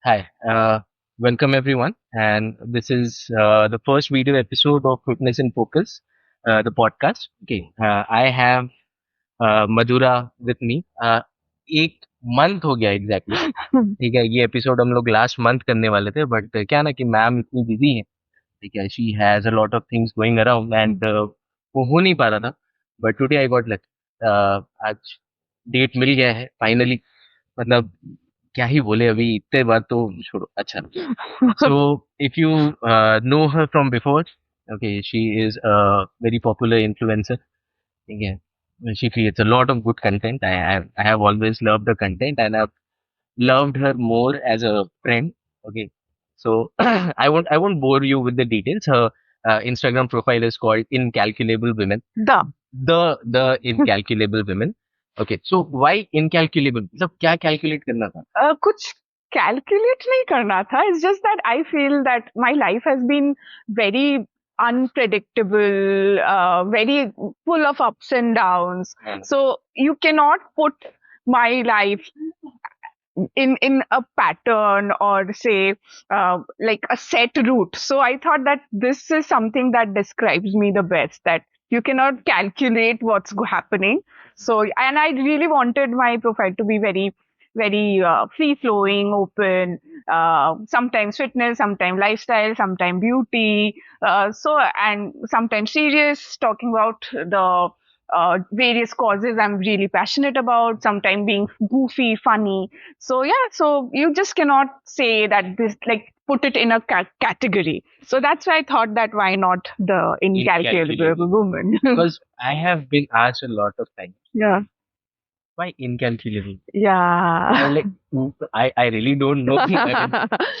Hi, welcome everyone, and this is the first video episode of Fitness in Focus, the podcast. Okay, I have Madhura with me. एक month हो गया exactly ठीक है ये episode हम लोग last month करने वाले थे बट क्या ना कि मैम इतनी बिजी है ठीक है she has a lot of things going around and वो हो नहीं पा रहा था but today I got luck आज डेट मिल गया है फाइनली मतलब क्या ही बोले अभी इतने बार तो छोड़ो अच्छा so if you know her from before okay she is a very popular influencer again she creates a lot of good content I have always loved her content and I've loved her more as a friend okay so I won't bore you with the details her Instagram profile is called Incalculable Women the Incalculable Women okay so why incalculable मतलब क्या calculate करना था कुछ calculate नहीं करना था. It's just that I feel that my life has been very unpredictable, very full of ups and downs. So you cannot put my life in a pattern or say like a set route. So I thought that this is something that describes me the best, that you cannot calculate what's happening. So, and I really wanted my profile to be very free flowing, open, sometimes fitness, sometimes lifestyle, sometimes beauty, and sometimes serious, talking about the various causes I'm really passionate about, sometimes being goofy, funny. So yeah, so you just cannot say that this, like, put it in a category. So that's why I thought that why not the incalculable woman. because I have been asked a lot of times Yeah. why incalculable Yeah. like I really don't know कि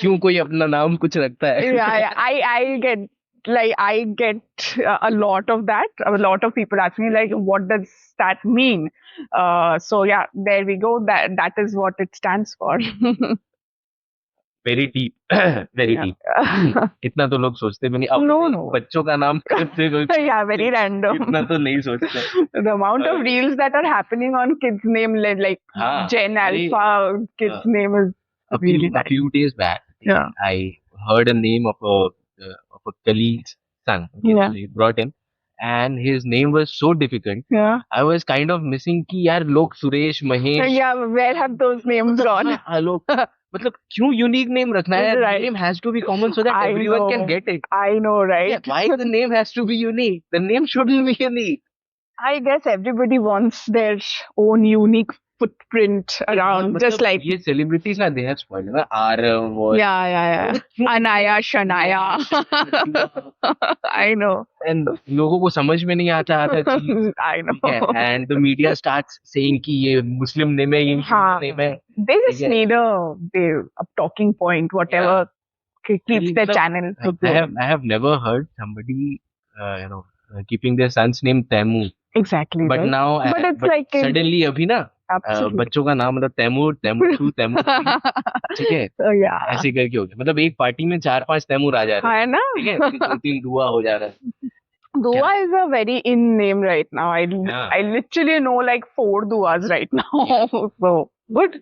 क्यों कोई अपना नाम कुछ रखता है Yeah, I get a lot of that. A lot of people ask me like, what does that mean? So yeah, there we go. That is what it stands for. Very deep very Yeah. Deep इतना तो लोग सोचते भी नहीं अब No, no. बच्चों का नाम करते कुछ Yeah, very random. इतना तो नहीं सोचते The amount of reels that are happening on kids' name, like हाँ Gen अरे Alpha, kids' name is a really a nice. few days back Yeah. I heard a name of a colleague's son okay Yeah. so he brought him and his name was so difficult Yeah. I was kind of missing कि यार लोग Suresh Mahesh Yeah, where have those names gone? हाँ लोग मतलब क्यों unique name रखना है Right. name has to be common so that I everyone can know. get it I know, right? yeah, why the name has to be unique the name shouldn't be unique I guess everybody wants their own unique footprint around, just मतलब like ये celebrities ना they have spoiled ना आरव और yeah. Anaya, Shanaya. I know. and लोगों को समझ में नहीं आता आता चीज I ठीक है know. and the media starts saying कि ये मुस्लिम नेम है ये हाँ. नेम है They just ठीक है need a talking point, whatever keeps their मतलब channel I going. have never heard somebody keeping their son's name Taimu Exactly, but right? now But it's but like suddenly अभी ना absolutely. बच्चों का नाम मतलब Taimur Taimur to Taimur three ठीक है So yeah. ऐसे करके हो गया मतलब एक पार्टी में 4-5 तैमूर आ जा रहे है हैं ना? ठीक है फिर 2-3 दुआ हो जा रहा है Dua is a very in name right now. Yeah. I literally know like 4 duas right now. So good.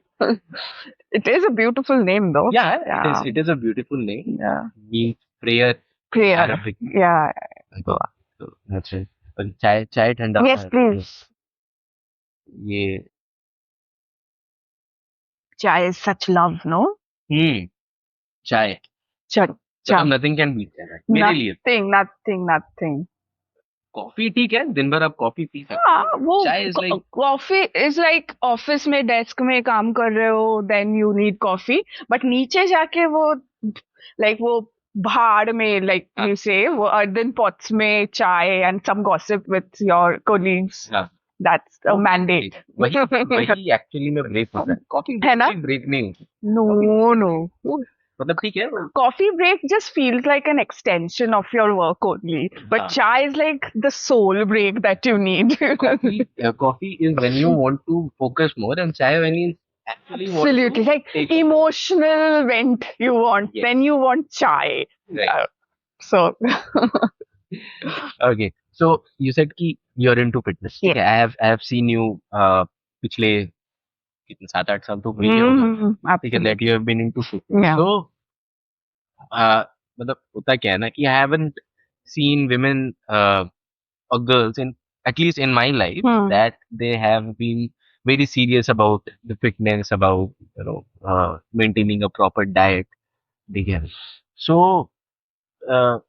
It is a beautiful name though. Yeah, Yeah. it is a beautiful name. Yeah. Means prayer in Prayer. Arabic. Yeah. Okay. So that's it. और चाय चाय ठंडा Yes, please. ये Chai is such love, no? चाय Chai. मतलब nothing can beat that मेरे लिए Nothing. Coffee ठीक है दिन भर आप कॉफी पी सकते हाँ, हो वो chai is like coffee is like office में डेस्क में काम कर रहे हो then you need coffee but नीचे जाके वो लाइक वो भाड़ में लाइक यू से वो अर्दन पॉट्स में chai and some gossip with your colleagues that's a mandate वही एक्चुअली में ब्रेक होता है कॉफी है ना ब्रेक नहीं नो मतलब ठीक है coffee break just feels like an extension of your work only but chai is like the soul break that you need. coffee is when you want to focus more and chai when you actually absolutely want to like emotional vent you want yes. then you want chai right. So okay so you said कि you're into fitness yes. I have seen you पिछले कितने 7-8 साल तो हुए ही होगा, ठीक है, that Absolutely. you have been into fitness. Yeah. So मतलब होता क्या है ना कि I haven't seen women or girls in, at least in my life, Hmm. that they have been very serious about the fitness, about maintaining a proper diet. ठीक है. So uh,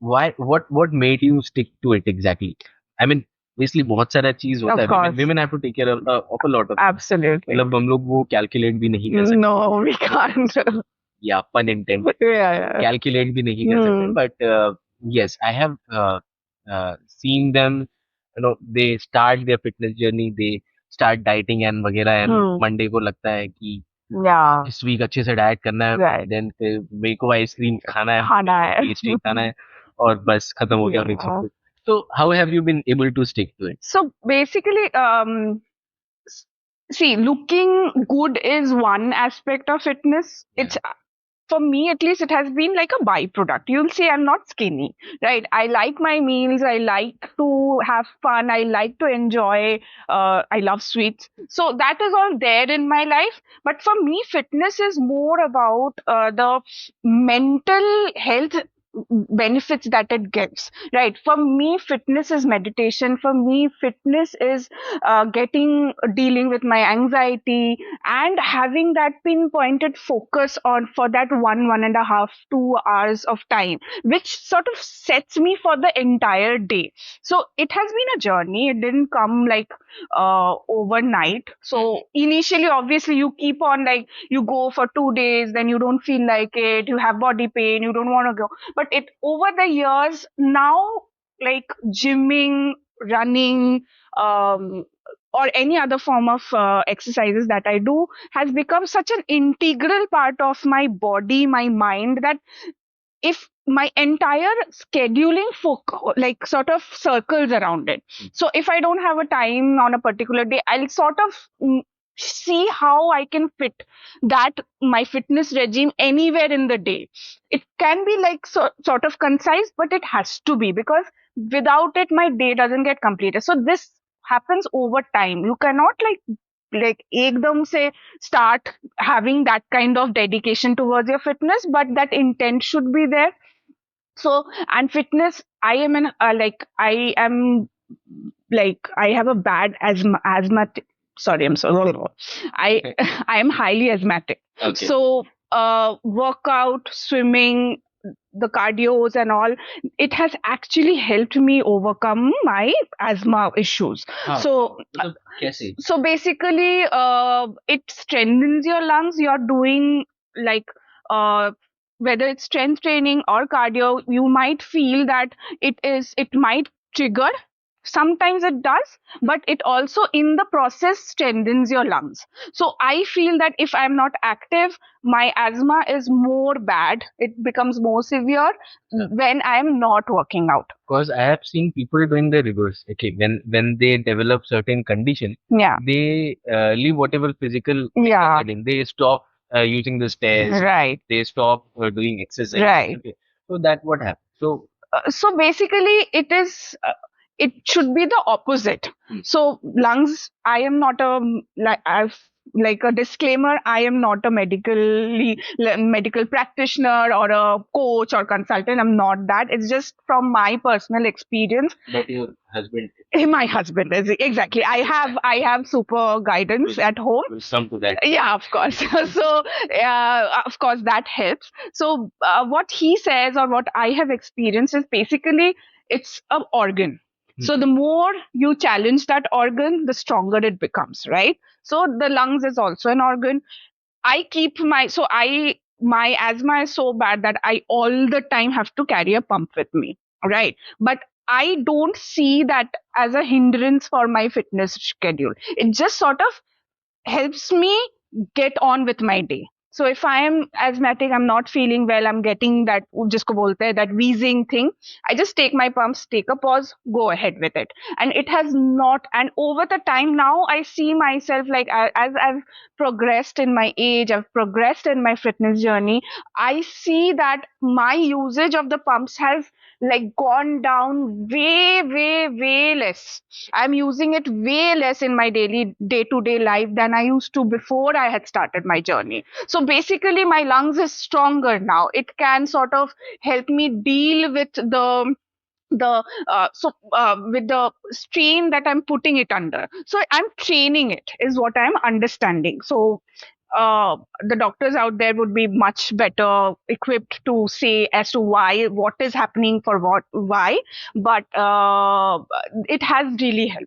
why, what made you stick to it exactly? I mean, basically बहुत सारा चीज होता Of है. Women, course. women have to take care of a lot of things. Absolutely. मतलब हम लोग वो कैलकुलेट भी नहीं कर सकते. No, we can't. या pun intended. Yeah, yeah. Calculate भी नहीं कर सकते. Hmm. But yes, I have seen them. They start their fitness journey. They start dieting and वगैरह, and Hmm. मंडे को लगता है कि Yeah. इस वीक अच्छे से डाइट करना है. Right. देन फिर मेरे को आइसक्रीम खाना है, खाना है. पेस्ट्री खाना है, और बस खत्म हो गया फिर सब Yeah. कुछ. So how have you been able to stick to it? So basically, see, looking good is one aspect of fitness. Yeah. It's for me at least, it has been like a byproduct. You'll say I'm not skinny, right? I like my meals. I like to have fun. I like to enjoy. I love sweets. So that is all there in my life. But for me, fitness is more about the mental health benefits that it gives, right? For me, fitness is meditation. For me, fitness is dealing with my anxiety and having that pinpointed focus on for that 1.5 2 hours of time, which sort of sets me for the entire day. So it has been a journey. It didn't come like overnight. So initially, obviously, you keep on, like, you go for 2 days, then you don't feel like it, you have body pain, you don't want to go. But it over the years now, like gymming, running, or any other form of exercises that I do has become such an integral part of my body, my mind, that if my entire scheduling like sort of circles around it. So if I don't have a time on a particular day, I'll sort of see how I can fit that my fitness regime anywhere in the day. It can be like sort of concise, but it has to be, because without it my day doesn't get completed. So this happens over time. You cannot like ekdam say start having that kind of dedication towards your fitness, but that intent should be there. So, and fitness, I am an like I am like I have a bad asthmatic. Sorry, I'm sorry. I Okay. I am highly asthmatic. Okay. So workout, swimming, the cardios and all, it has actually helped me overcome my asthma issues. हाँ, So मतलब कैसे? so basically, it strengthens your lungs. You're doing like uh, whether it's strength training or cardio, you might feel that it might trigger. Sometimes it does, but it also in the process strengthens your lungs. So I feel that if I'm not active, my asthma is more bad. It becomes more severe when I'm not working out. Because I have seen people doing the reverse. Okay, when they develop certain condition, Yeah. they leave whatever physical Yeah. thing. They stop using the stairs. Right. They stop doing exercise. Right. Okay, so that what happens. So So basically it should be the opposite. So lungs, I am not a like I've like a disclaimer, I am not a medical practitioner or a coach or consultant. I'm not that. It's just from my personal experience. but your husband, My husband is exactly. I have super guidance at home. will come to that. Yeah, of course. So of course that helps. So what he says or what I have experienced is basically it's an organ. So the more you challenge that organ, the stronger it becomes, right? So the lungs is also an organ. I keep my asthma is so bad that I all the time have to carry a pump with me, right? But I don't see that as a hindrance for my fitness schedule. It just sort of helps me get on with my day. So if I am asthmatic, I'm not feeling well, I'm getting that jisko bolte hai, that wheezing thing, I just take my pumps, take a pause, go ahead with it. And it has not, and over the time now I see myself like, as I've progressed in my age, I've progressed in my fitness journey, I see that my usage of the pumps has like gone down way less. I'm using it way less in my daily day to day life than I used to before I had started my journey. So basically my lungs is stronger now. It can sort of help me deal with with the strain that I'm putting it under. So I'm training it, is what I'm understanding. So the doctors out there would be much better equipped to say as to why, what is happening, for what, why, but it has really helped.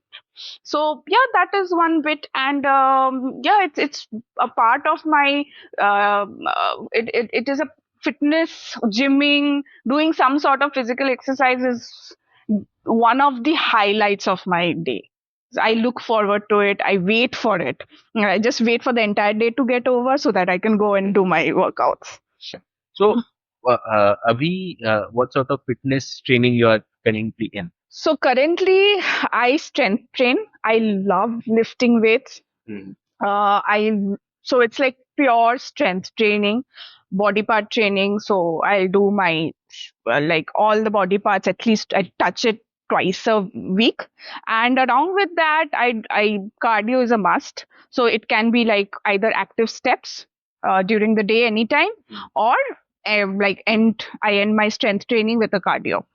So yeah, that is one bit. And yeah, it's a part of my it is a fitness, gymming, doing some sort of physical exercise is one of the highlights of my day. I look forward to it. I wait for it. I just wait for the entire day to get over so that I can go and do my workouts. Sure. So, Abhi, what sort of fitness training you are currently in? So currently, I strength train. I love lifting weights. Mm. I So it's like pure strength training, body part training. So I'll do my like all the body parts, at least I touch it twice a week. And along with that, I cardio is a must. So it can be like either active steps during the day anytime, or I end my strength training with a cardio.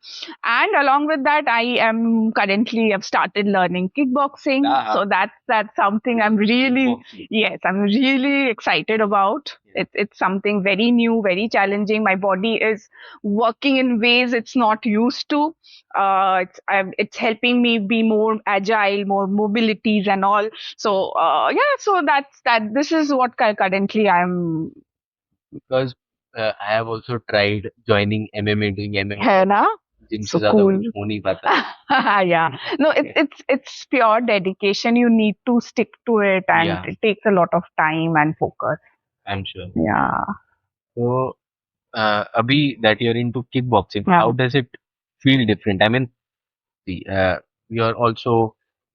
And along with that, I've started learning kickboxing. So that's something I'm really, yes, I'm really excited about. It's something very new, very challenging. My body is working in ways it's not used to. It's helping me be more agile, more mobilities and all. So yeah, so that's that. This is what currently I'm. Because I have also tried joining MMA, doing MMA. है ना? जिनसे So ज्यादा cool. हो नहीं पाता. Yeah. No, it's pure dedication. You need to stick to it, and Yeah, it takes a lot of time and focus. I'm sure. Yeah. So, Abhi, that you're into kickboxing, Yeah. how does it feel different? I mean, see, you're also,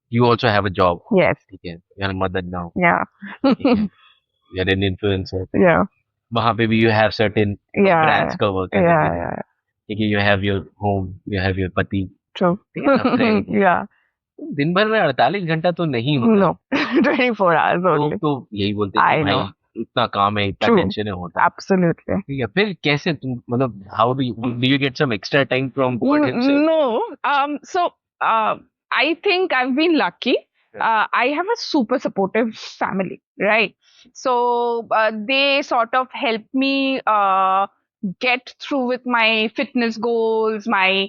you also have a job. Yes. Okay, you're a mother now. Yeah. Okay, you're an influencer. Yeah. वहाँ पे भी you have certain Yeah. brands का work and Yeah. everything. Yeah. Okay, you have your home, you have your पति, True. you have friends. Yeah. दिन भर में 48 घंटा तो नहीं होता. No. 24 hours लोग only. तो यही बोलते हैं I कि भाई know. इतना काम है, इतना True. टेंशन है होता. Absolutely. ठीक है, फिर कैसे तुम मतलब how do you get some extra time from God himself? No. So I think I've been lucky. I have a super supportive family, right? So they sort of help me get through with my fitness goals, my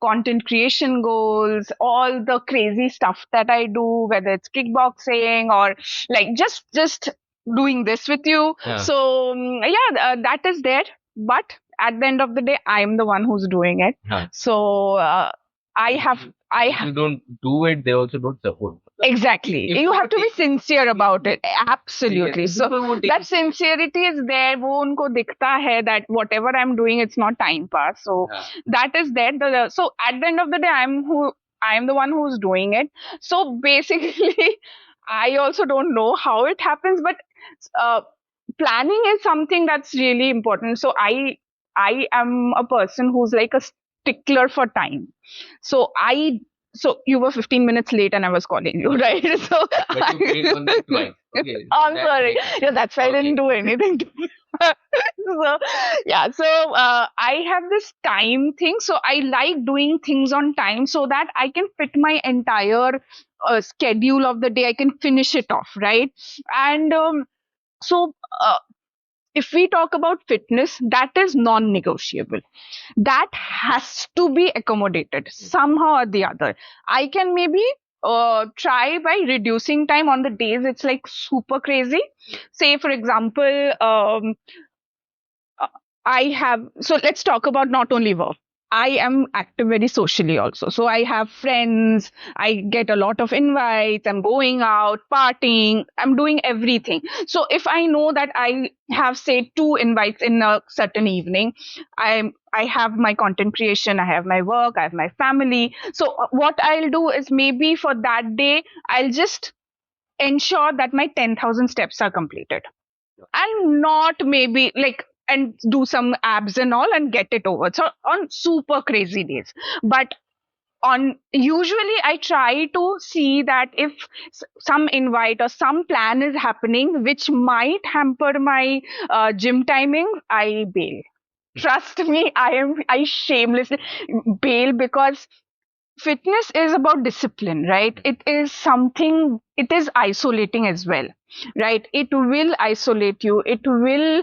content creation goals, all the crazy stuff that I do, whether it's kickboxing or like just doing this with you. Yeah. So yeah, that is there. But at the end of the day, I'm the one who's doing it. Huh. So If you don't do it, they also don't support. Exactly. If You have to be take- sincere about it. Absolutely. Yes, So people won't take that it. sincerity is there. वो उनको दिखता है that whatever I'm doing, it's not time pass. So Yeah. that is there. So at the end of the day, I'm the one who's doing it. So basically, I also don't know how it happens, but uh, planning is something that's really important. So I am a person who's like a stickler for time. So you were 15 minutes late and I was calling you, right? So But you paid on that twice. Okay. I'm That sorry. makes sense. Yeah, that's why I didn't do anything. So yeah, so I have this time thing. So I like doing things on time so that I can fit my entire schedule of the day. I can finish it off, right? And so if we talk about fitness, that is non-negotiable. That has to be accommodated somehow or the other. I can maybe try by reducing time on the days it's like super crazy. Say, for example, I have, so let's talk about not only work. I am active very socially also. So I have friends, I get a lot of invites, I'm going out, partying, I'm doing everything. So if I know that I have, say, two invites in a certain evening, I have my content creation, I have my work, I have my family. So what I'll do is maybe for that day, I'll just ensure that my 10,000 steps are completed and not maybe like and do some abs and all and get it over. So on super crazy days. But on usually I try to see that if some invite or some plan is happening which might hamper my gym timing, I bail. Trust me, I shamelessly bail because fitness is about discipline, right? It is something, it is isolating as well, right? It will isolate you, it will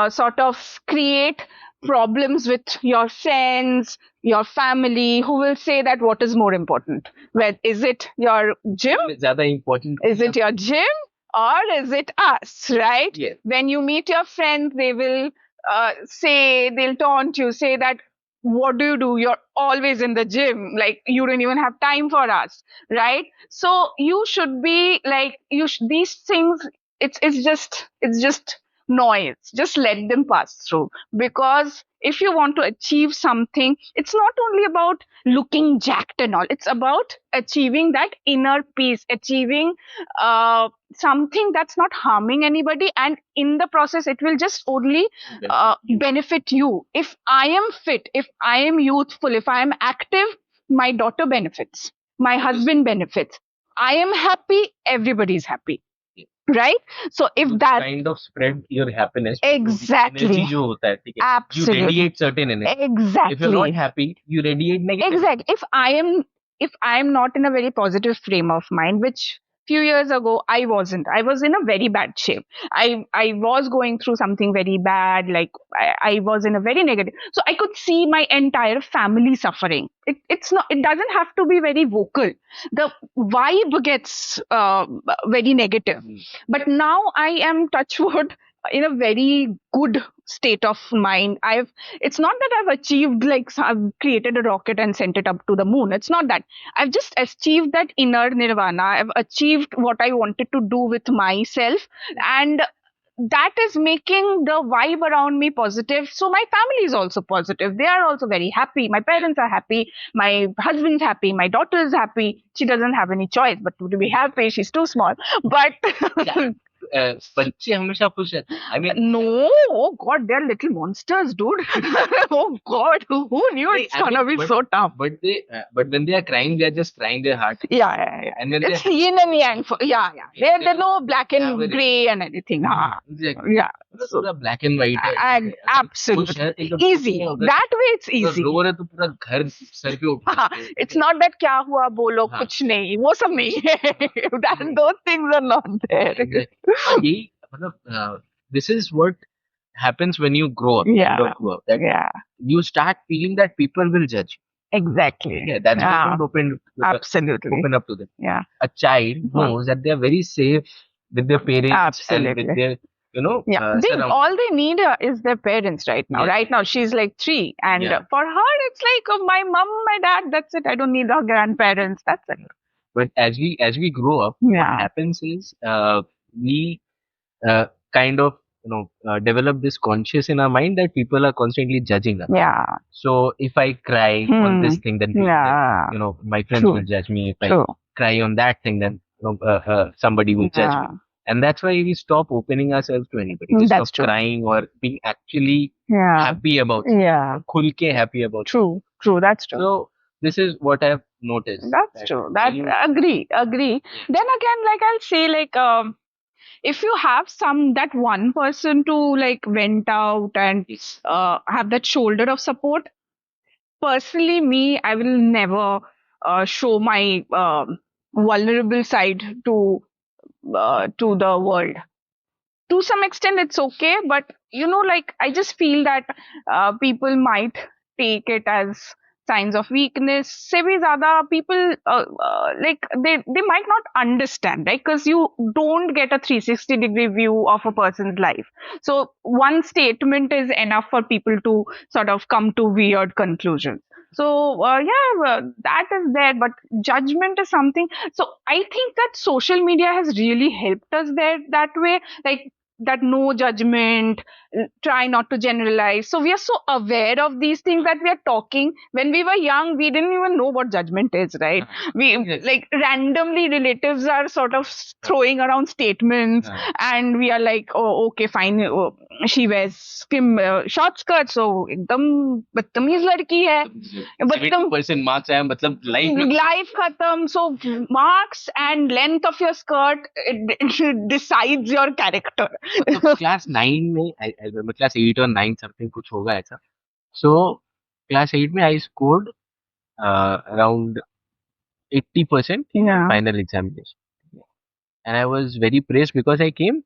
sort of create problems with your friends, your family, who will say that what is more important, where is it your gym, ज़्यादा important is it your gym or is it us, right? Yes. When you meet your friends, they will say, they'll taunt you, say that, what do you do? You're always in the gym. Like, you don't even have time for us, right? So you should be like, these things, it's just noise. Just let them pass through. Because if you want to achieve something, it's not only about looking jacked and all, it's about achieving that inner peace, achieving something that's not harming anybody, and in the process it will just only benefit you. If I am fit, if I am youthful, if I am active, my daughter benefits, my husband benefits, I am happy, everybody's happy, right? So if You that kind of spread your happiness. exactly Energy जो होता है, ठीक है? You absolutely radiate certain energy. If you're exactly not happy, you radiate negative. exactly if I am not in a very positive frame of mind, which few years ago I was in a very bad shape. I was going through something very bad, like I was in a very negative, so I could see my entire family suffering. It's not, it doesn't have to be very vocal, the vibe gets very negative. But now I am, touch wood, in a very good state of mind. It's not that I've achieved, like, I've created a rocket and sent it up to the moon. It's not that. I've just achieved that inner nirvana. I've achieved what I wanted to do with myself. And that is making the vibe around me positive. So my family is also positive. They are also very happy. My parents are happy. My husband's happy. My daughter is happy. She doesn't have any choice but to be happy. She's too small. But बच्चे हमेशा खुश रहते हैं. I mean, no, oh God, they're little monsters, dude. Oh God, who knew it's gonna be so tough? but when they are crying, they are just crying their heart. Yeah. And when It's they're yin and yang. Yeah. There's no black Yeah, and very- gray and anything. हाँ. exactly. Yeah. मतलब पूरा black and white है. खुश Absolutely. है, एकदम Easy. खुश है, अगर That way it's अगर easy. रो रहे तो पूरा घर सर पे उठ हाँ, it's not that क्या हुआ बोलो हाँ. कुछ नहीं, वो सब नहीं है. Those things are not there. Exactly. और यही मतलब this is what happens when you grow up. Yeah. You grow up, that Yeah. you start feeling that people will judge. Exactly. Yeah, that's why you Yeah. don't Absolutely. open up to them. Yeah. A child knows that they are very safe with their parents Absolutely. and with their, Yeah, all they need is their parents right now. Yes. Right now, she's like 3, and Yeah. for her, it's like my mom, my dad. That's it. I don't need her grandparents. That's it. But as we grow up, what Yeah. happens is we kind of develop this conscious in our mind that people are constantly judging us. Yeah. So if I cry on this thing, then Yeah. my friends True. will judge me. If True. I cry on that thing, then somebody will judge me. Yeah. And that's why we stop opening ourselves to anybody. We That's stop true. crying or being actually Yeah. happy about it. Yeah. Khul ke happy about it. True. That's true. So this is what I've noticed. That's true. That you- agree. Then again, like I'll say, like if you have that one person to like vent out and have that shoulder of support. Personally, me, I will never show my vulnerable side to the world. To some extent, it's okay, but like I just feel that people might take it as signs of weakness से भी ज़्यादा people like they might not understand, right? Because you don't get a 360-degree view of a person's life. So one statement is enough for people to sort of come to weird conclusions. So yeah, that is there, but judgment is something. So I think that social media has really helped us there that way, like that no judgment, try not to generalize. So we are so aware of these things that we are talking. When we were young, we didn't even know what judgment is, right? We like randomly relatives are sort of throwing around statements, and we are like, oh, okay, fine. Oh, she wears short skirts, so एकदम बदतमीज लड़की है. बदतम 70% marks आया मतलब life khatam. So marks and length of your skirt, it decides your character. Class 9 में I remember class 8 और 9 something कुछ होगा ऐसा. So क्लास 8 में I scored around 80% in Yeah. final examination, and I was very praised because I came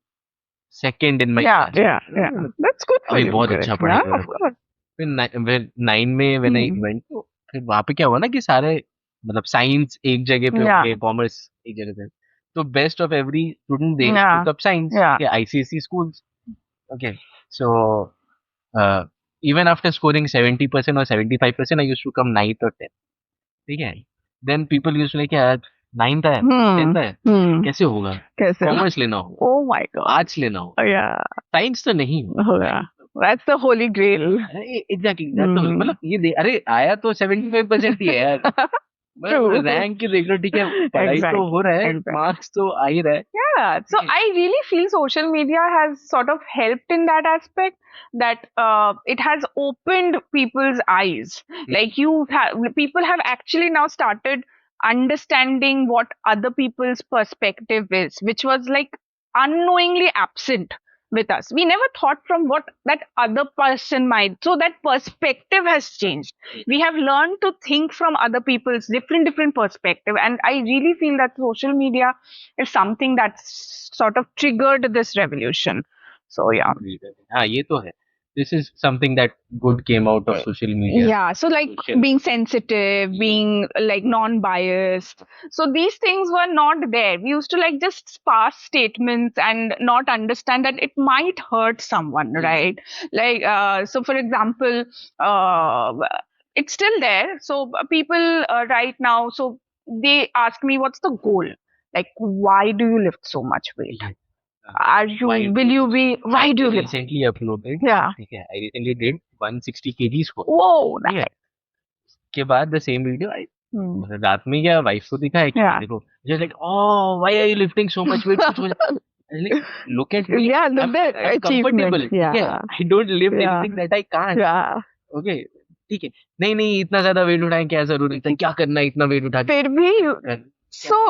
second in my Yeah, class. yeah. That's good for अभी you. बहुत correct. अच्छा पढ़ाई Yeah, करा. of course. फिर 9 में when I went तो फिर वहाँ पे क्या हुआ ना कि सारे मतलब साइंस एक जगह पे Yeah. होंगे, कॉमर्स एक जगह पे. तो best of every student they Yeah. took up science. Yeah. Okay, ICSE schools. Okay, so uh, even after scoring 70% or 75%, I used to come 9th or 10th. ठीक है. Then people used to like यार 9th है, 10th है, कैसे होगा? कैसे? Commerce लेना होगा, Oh my god. आर्ट्स लेना होगा, Yeah. साइंस तो नहीं होगा. होगा. That's the holy grail. Exactly मतलब ये अरे आया तो 75% ही है यार. True. रैंक की देख लो, ठीक है, पढ़ाई तो हो रहा है, मार्क्स तो आ ही रहा है. Yeah, so I really feel social media has sort of helped in that aspect, that it has opened people's eyes. Like people have actually now started understanding what other people's perspective is, which was like unknowingly absent with us. We never thought from what that other person might. So that perspective has changed. We have learned to think from other people's different perspective, and I really feel that social media is something that's sort of triggered this revolution. So yeah. हाँ ये तो है. This is something that good came out of social media. Yeah, so like being sensitive, being like non-biased. So these things were not there. We used to like just pass statements and not understand that it might hurt someone, right? Like, so for example, it's still there. So people right now, so they ask me, what's the goal? Like, why do you lift so much weight? Why do you lift? Recently uploaded. Yeah. ठीक है, I recently did 160 kg squat. Whoa, ठीक है. के बाद the same video I रात में क्या wife को दिखाया कि देखो, just like, oh, why are you lifting so much weight? कुछ हो जाए. Like, look at me. Yeah, look at I'm comfortable. Yeah. I don't lift anything that I can't. Yeah. Okay, ठीक है. नहीं इतना ज्यादा वेट उठाएं क्या जरूरत है, क्या करना है इतना वेट उठा के. फिर भी so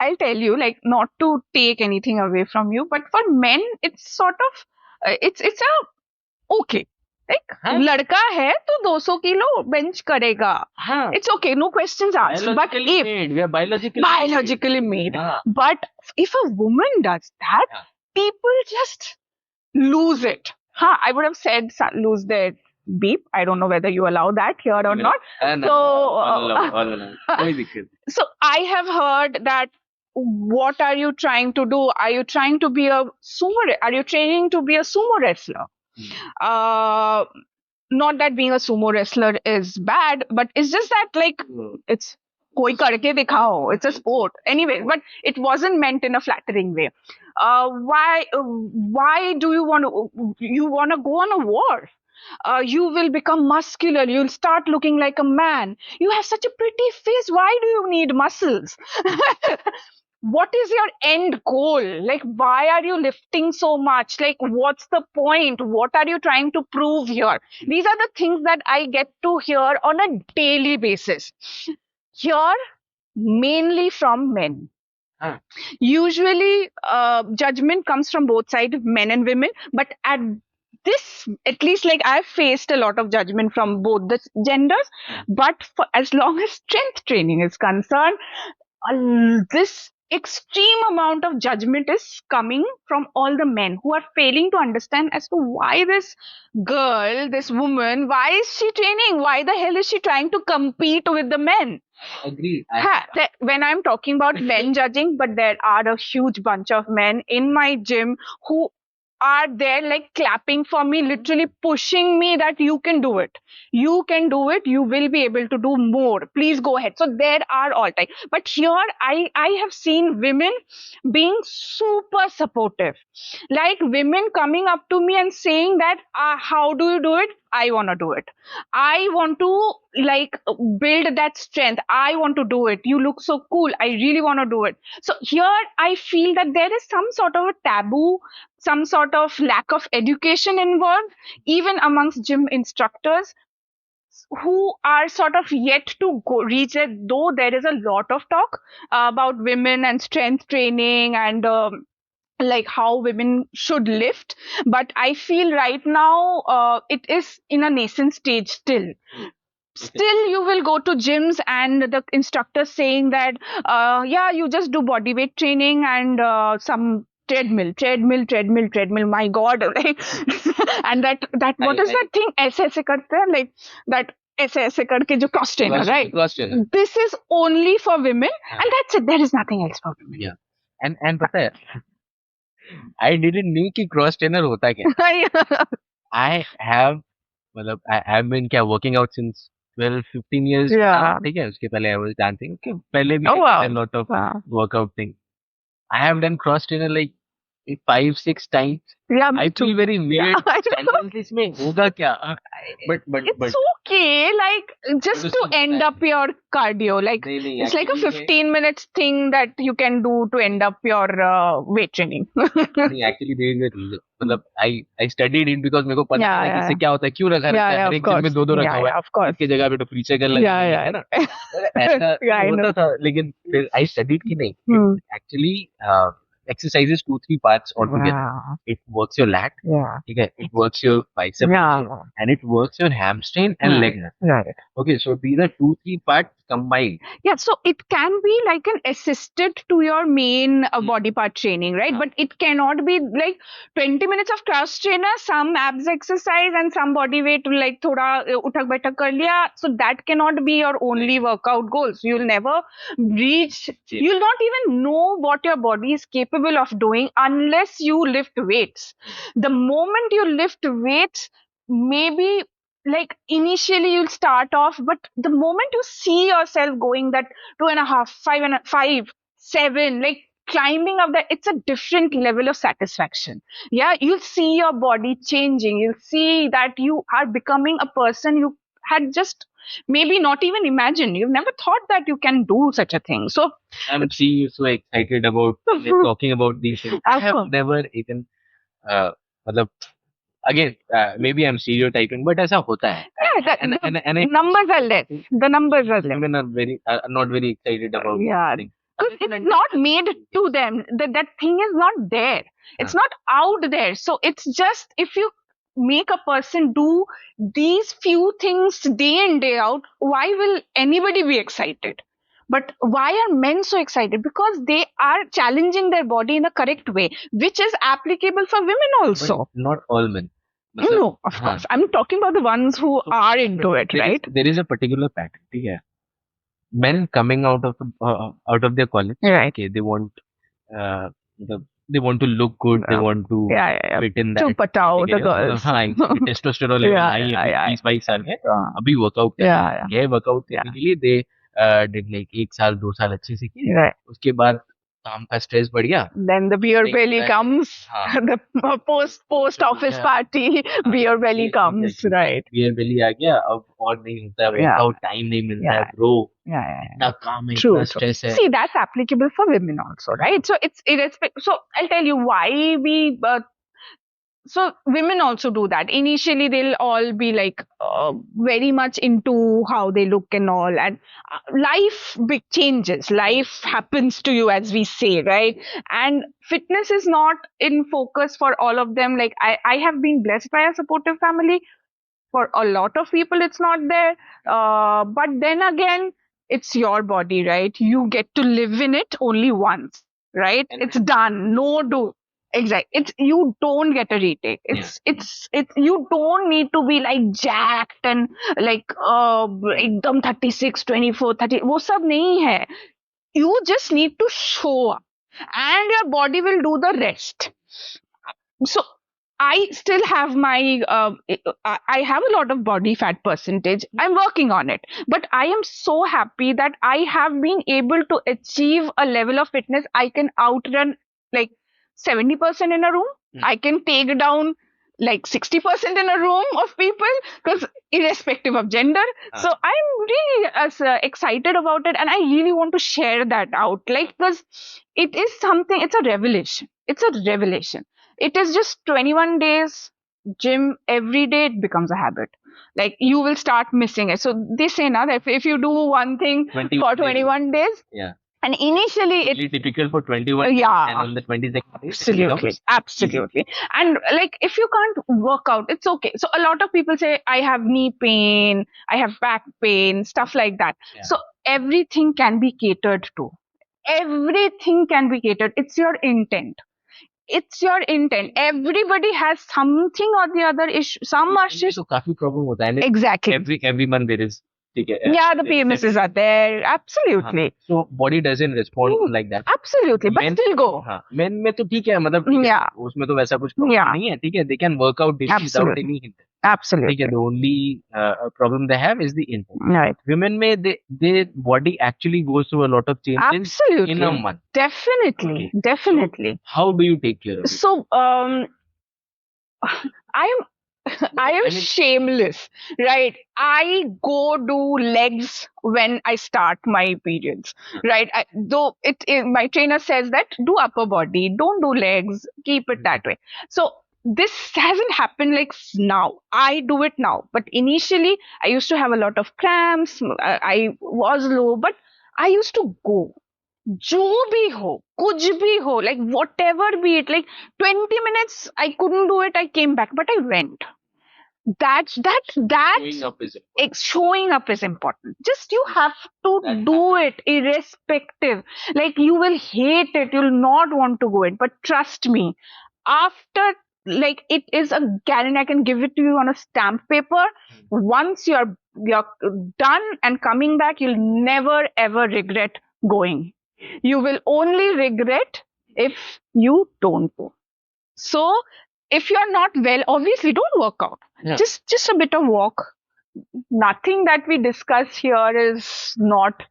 I'll tell you, like, not to take anything away from you, but for men, it's sort of, it's a okay. Like, लड़का है तो 200 किलो bench करेगा. It's okay, no questions asked. But if we are biologically made. But if a woman does that, people just lose it. I would have said lose their beep. I don't know whether you allow that here or not. So I have heard that. What are you trying to do? Are you trying to be a sumo? Are you training to be a sumo wrestler? Not that being a sumo wrestler is bad, but it's just that like it's koi karke dikhao. It's a sport anyway. But it wasn't meant in a flattering way. Why do you want to go on a war? You will become muscular. You'll start looking like a man. You have such a pretty face. Why do you need muscles? What is your end goal? Like, why are you lifting so much? Like, what's the point? What are you trying to prove here? These are the things that I get to hear on a daily basis. Here, mainly from men. Usually, judgment comes from both sides, men and women. But at least like I've faced a lot of judgment from both the genders. But as long as strength training is concerned, this extreme amount of judgment is coming from all the men who are failing to understand as to why this girl, this woman, why is she training? Why the hell is she trying to compete with the men? Agreed. When I'm talking about men judging, but there are a huge bunch of men in my gym who are there like clapping for me, literally pushing me that you can do it. You can do it. You will be able to do more. Please go ahead. So there are all time. But here I have seen women being super supportive. Like women coming up to me and saying that, how do you do it? I want to do it. I want to like build that strength. I want to do it. You look so cool. I really want to do it. So here I feel that there is some sort of a taboo, some sort of lack of education involved, even amongst gym instructors who are sort of yet to go reach it, though there is a lot of talk about women and strength training and like how women should lift, but I feel right now it is in a nascent stage still. Still you will go to gyms and the instructor saying that yeah, you just do body weight training and some treadmill, my god. And that what is that thing ऐसे ऐसे करते हैं, like that ऐसे ऐसे करके जो cross trainer, right? Cross trainer. This is only for women, and that's it. There is nothing else for women. Yeah. And पता है, I didn't knew कि cross trainer होता क्या. I have मतलब I have been क्या working out since 12-15 years. Yeah. ठीक है, उसके पहले I was dancing. Okay, पहले भी Oh I wow. did a lot of Wow. workout things. I have done cross trainer like 5-6 times. Yeah, I me too. feel very weird. Yeah, I know. Standards इसमें होगा क्या? But It's okay, like just But to it's end up your cardio. Like नहीं, it's like a actually 15 minutes thing that you can do to end up your weight training. नहीं, actually there is a reason. मतलब I studied it because मेरे को पता Yeah, है कि yeah, इससे क्या होता है, क्यों रखा रहता है, yeah, हर of एक जिम में course. दो रखा Yeah, हुआ है, yeah, of course. इसकी जगह पे तो फ्री साइकिल लगा Yeah, है ना. yeah. ऐसा Yeah, I होता know. था, लेकिन फिर I studied कि नहीं. Hmm. It actually exercises 2-3 parts altogether. Wow. It works your lat, Yeah. ठीक है, it works your bicep, Yeah. and it works your hamstring and Hmm. leg. Right. Okay, so these are 2-3 parts combined. Yeah, so it can be like an assistant to your main body part training, right? But it cannot be like 20 minutes of cross trainer, some abs exercise and some body weight, like thoda uthak baitak kar liya. So that cannot be your only workout goals. You'll never reach, you'll not even know what your body is capable of doing unless you lift weights. The moment you lift weights, maybe like initially you'll start off, but the moment you see yourself going that 2.5, 5, like climbing up that, it's a different level of satisfaction. Yeah, you'll see your body changing. You'll see that you are becoming a person you had just maybe not even imagined. You've never thought that you can do such a thing. So I'm seeing you so excited about talking about these things. I have never even मतलब again maybe I'm stereotyping, but ऐसा होता है. yeah, and numbers are less. The numbers are less. women are very not very excited about Yeah, things. because it's not made to them. That thing is not there. It's not out there. So it's just if you make a person do these few things day in day out, why will anybody be excited? But why are men so excited? Because they are challenging their body in the correct way, which is applicable for women also. But not all men. No, of course. I'm talking about the ones who are into it, right? There is a particular pattern. ठीक है. Men coming out of their college, Right. okay, they want uh, they want to look good, they want to fit in that. Chupatao, the girls. हाँ, testosterone level high है, 20-22 साल है, अभी workout गए workout करने के लिए, they did like 1 साल 2 साल अच्छे से किए, उसके बाद काम का स्ट्रेस बढ़ गया. Then the beer belly comes. The post office party, beer belly comes, right? Beer belly आ गया, अब और नहीं होता है, workout time नहीं मिलता है, bro. इतना काम है, इतना stress है. See, that's applicable for women also, right? So it's irrespective. So I'll tell you why we. So women also do that. Initially, they'll all be like very much into how they look and all, and life big changes. Life happens to you, as we say, right? And fitness is not in focus for all of them. Like I have been blessed by a supportive family. For a lot of people, it's not there. But then again, it's your body, right? You get to live in it only once, right? And it's done. No do. Exactly. It's you don't get a retake. It's you don't need to be like jacked and like एकदम 36, 24, 30 वो सब नहीं है. You just need to show up and your body will do the rest. So I still have my I have a lot of body fat percentage. I'm working on it, but I am so happy that I have been able to achieve a level of fitness. I can outrun like 70% in a room. I can take down like 60% in a room of people, because irrespective of gender. So I'm really excited about it, and I really want to share that out, like, because it is something. It's a revelation. It's a revelation. It is just 21 days gym every day, it becomes a habit. Like, you will start missing it. So they say now that if you do one thing 21 for 21 days, yeah, and initially it's really difficult for 21 yeah, and on the 22nd day it absolutely, becomes absolutely. And like, if you can't work out, it's okay. So a lot of people say, I have knee pain, I have back pain, stuff like that. Yeah. So everything can be catered to. Everything can be catered. It's your intent. It's your intent. Everybody has something or the other issue. Some are just तो काफी problem होता है. exactly. Every month there is, ठीक है, Yeah, the there is PMSs are there. Absolutely. so body doesn't respond like that. Absolutely. But Men still go. हाँ, men में तो ठीक है, मतलब ठीक है, Yeah. उसमें तो वैसा कुछ problem Yeah. नहीं है, ठीक है, they can work out daily without Absolutely. any hindrance. ठीक Absolutely. है, the only problem they have is the intent. Right. Women में their body actually goes through a lot of changes Absolutely. in a month. Definitely. Okay. Definitely. How do you take care of it? So, I am shameless, right? I go do legs when I start my periods, right? Though my trainer says that do upper body, don't do legs, keep it that way. So this hasn't happened like now. I do it now, but initially I used to have a lot of cramps. I was low, but I used to go. जो भी हो, कुछ भी हो, like whatever be it, like 20 minutes I couldn't do it, I came back, but I went. That's Showing up is important. Showing up is important. Just you have to do it irrespective. Like, you will hate it, you'll not want to go it, but trust me, after, like, it is a guarantee. I can give it to you on a stamp paper. Once you're done and coming back, you'll never ever regret going. You will only regret if you don't go. So if you're not well, obviously don't work out. Yeah. Just a bit of walk. Nothing that we discuss here is not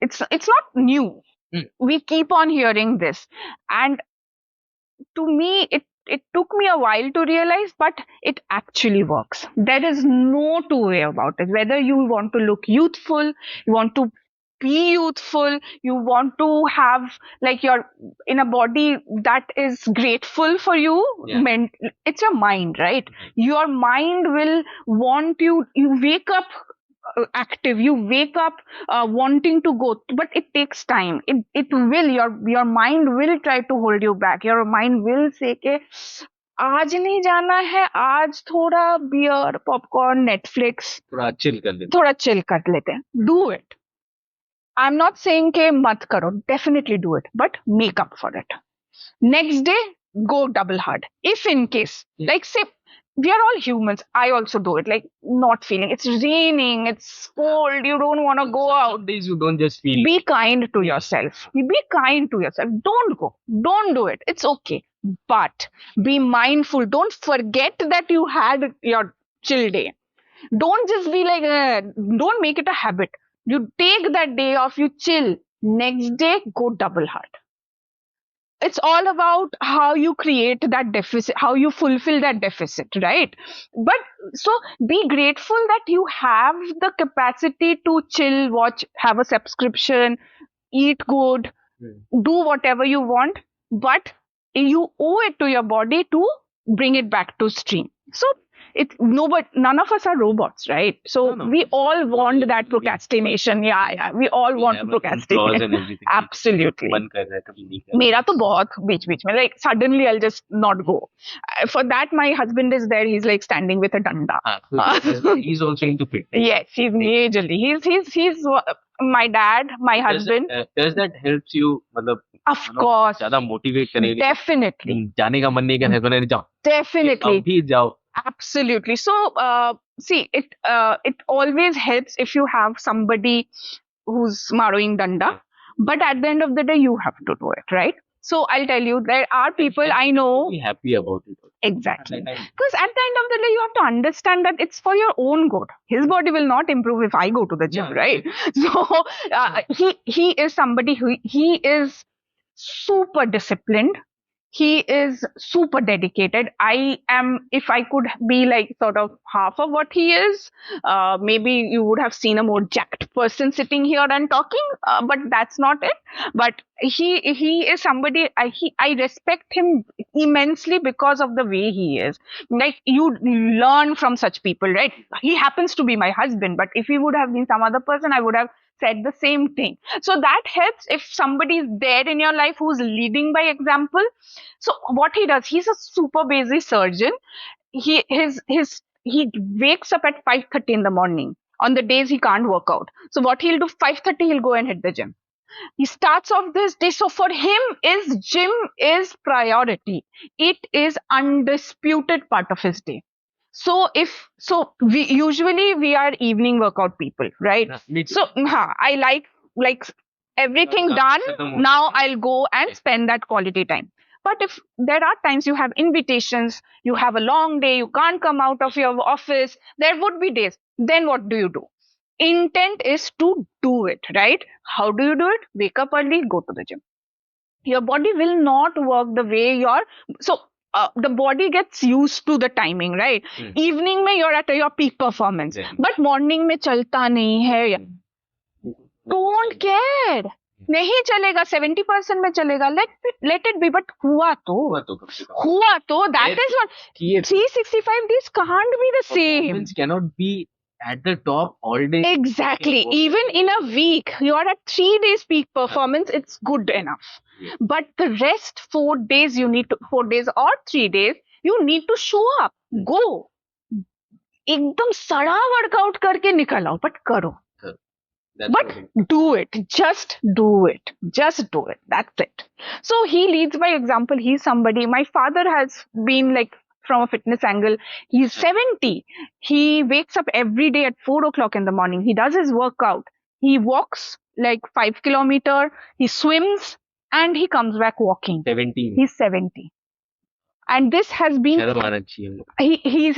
it's not new. We keep on hearing this, and to me it took me a while to realize, but it actually works. There is no two way about it. Whether you want to look youthful, you want to be youthful, you want to have, like, you're in a body that is grateful for you. Yeah. It's your mind, right? Your mind will want you wake up active, you wake up wanting to go, but it takes time. It will, your mind will try to hold you back. Your mind will say ke आज नहीं जाना है, आज थोड़ा beer, popcorn, Netflix, थोड़ा chill कर लेते हैं. Do it. I'm not saying ke mat karo. Definitely do it, but make up for it. Next day, go double hard. If in case, like, say, we are all humans. I also do it. Like, not feeling. It's raining. It's cold. You don't want to go out. Some days you don't just feel. Be kind to yourself. Be kind to yourself. Don't go. Don't do it. It's okay. But be mindful. Don't forget that you had your chill day. Don't just be like, don't make it a habit. You take that day off, you chill. Next day, go double hard. It's all about how you create that deficit, how you fulfill that deficit, right? But so be grateful that you have the capacity to chill, watch, have a subscription, eat good, do whatever you want, but you owe it to your body to bring it back to stream. So None of us are robots, right? So No. we all want that procrastination. Yeah. We all want to procrastinate. Absolutely. मेरा तो बहुत बीच बीच में, like suddenly I'll just not go. For that, my husband is there. He's like standing with a danda. He's also into fitness. Yes, he's majorly. He's my dad, my husband. Does that helps you? मतलब Of course, ज़्यादा motivate करेगी. definitely, जाने का मन नहीं कर रहा है जाओ. definitely, अभी जाओ. absolutely. So, see, it always helps if you have somebody who's maroing danda, but at the end of the day, you have to do it, right? So I'll tell you, there are people I know. Be happy about it. Exactly. Because at the end of the day, you have to understand that it's for your own good. His body will not improve if I go to the gym, right? So he is somebody who he is super disciplined. He is super dedicated. I am, if I could be like sort of half of what he is, maybe you would have seen a more jacked person sitting here and talking, but that's not it. But he is somebody, I respect him immensely because of the way he is. Like, you learn from such people, right? He happens to be my husband, but if he would have been some other person, I would have said the same thing. So that helps if somebody is there in your life who's leading by example. So what he does, he's a super busy surgeon. He wakes up at 5:30 in the morning on the days he can't work out. So what he'll do, 5:30 he'll go and hit the gym. He starts off this day. So for him, is gym is priority. It is undisputed part of his day. So we are evening workout people, right? So I like everything done. Now I'll go and spend that quality time. But if there are times you have invitations, you have a long day, you can't come out of your office, there would be days. Then what do you do? Intent is to do it, right? How do you do it? Wake up early, go to the gym. Your body will not work the way the body gets used to the timing, right? Evening mein you're at your peak performance, but morning mein chalta nahi hai. Don't care. नहीं चलेगा, 70% में चलेगा, let it be. But हुआ तो that is what 365 days can't be the same. Performance cannot be at the top all day. Exactly. Even in a week, you are at 3 days peak performance, it's good enough. But the rest 4 days, 4 days or 3 days, you need to show up. Go. एकदम सड़ा workout करके निकल आओ, but करो. But do it. Just do it. Just do it. That's it. So he leads by example. He's somebody, my father has been like, from a fitness angle, he's 70. He wakes up every day at 4 o'clock in the morning. He does his workout. He walks like 5 kilometers. He swims and he comes back walking. 70. He's 70. And this has been he's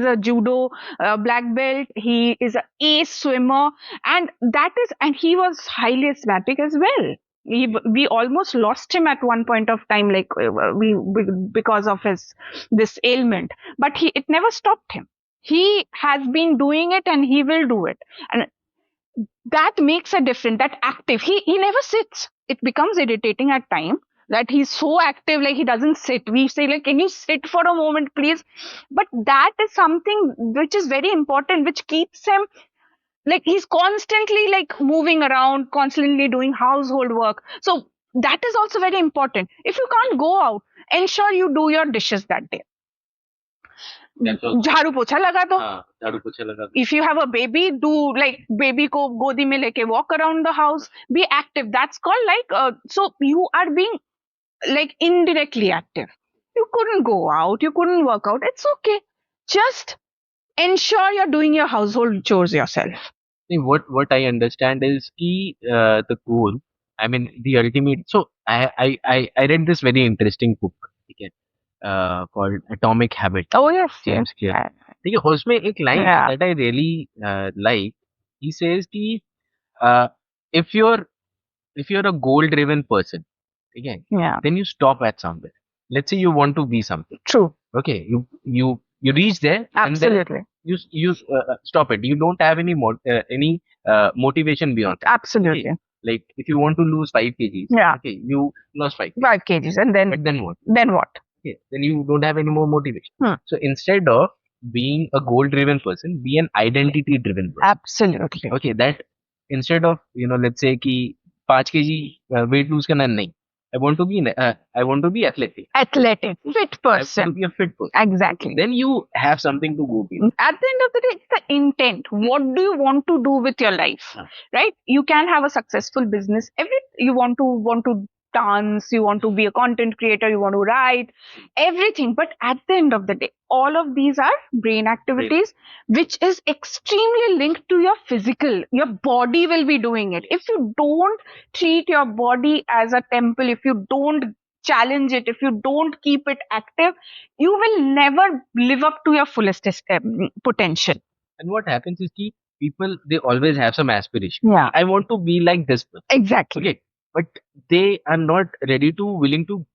a judo black belt. He is an ace swimmer, and he was highly asthmatic as well. We almost lost him at one point of time, like because of this ailment, but it never stopped him. He has been doing it and he will do it, and that makes a difference. That active, he never sits. It becomes irritating at times that he's so active, like he doesn't sit. We say, like, can you sit for a moment, please? But that is something which is very important, which keeps him, like, he's constantly like moving around, constantly doing household work. So that is also very important. If you can't go out, ensure you do your dishes that day. झाड़ू पोछा लगा दो. If you have a baby, do like baby को गोदी में लेके walk around the house. Be active. That's called like so you are being like indirectly active. You couldn't go out, you couldn't work out. It's okay. Just ensure you're doing your household chores yourself. What I understand is the goal. I mean, the ultimate. So I read this very interesting book. Okay, called Atomic Habits. Oh yes, James Clear. देखिए उसमें एक line that I really like. He says कि if you're a goal driven person, okay, then you stop at somewhere. Let's say you want to be something. True. Okay, you reach there. Absolutely. And then you stop it. You don't have any motivation beyond that. Absolutely. Okay? Like if you want to lose 5 kgs. Yeah. Okay, you lost 5 kgs. 5 kgs, and then. But then what? Then what? Okay, then you don't have any more motivation. So instead of being a goal driven person, be an identity driven person. Absolutely. Okay, that instead of let's say कि 5 kg weight lose करना नहीं. I want to be athletic. Athletic, fit I want to person. be a fit person. Exactly. Then you have something to go with. At the end of the day, it's the intent. What do you want to do with your life? Right? You can have a successful business. You want to dance, you want to be a content creator, you want to write, everything. But at the end of the day, all of these are brain activities, which is extremely linked to your physical. Your body will be doing it. If you don't treat your body as a temple, if you don't challenge it, if you don't keep it active, you will never live up to your fullest potential. And what happens is कि people, they always have some aspiration. Yeah. I want to be like this person. Exactly. Okay, but they are not willing to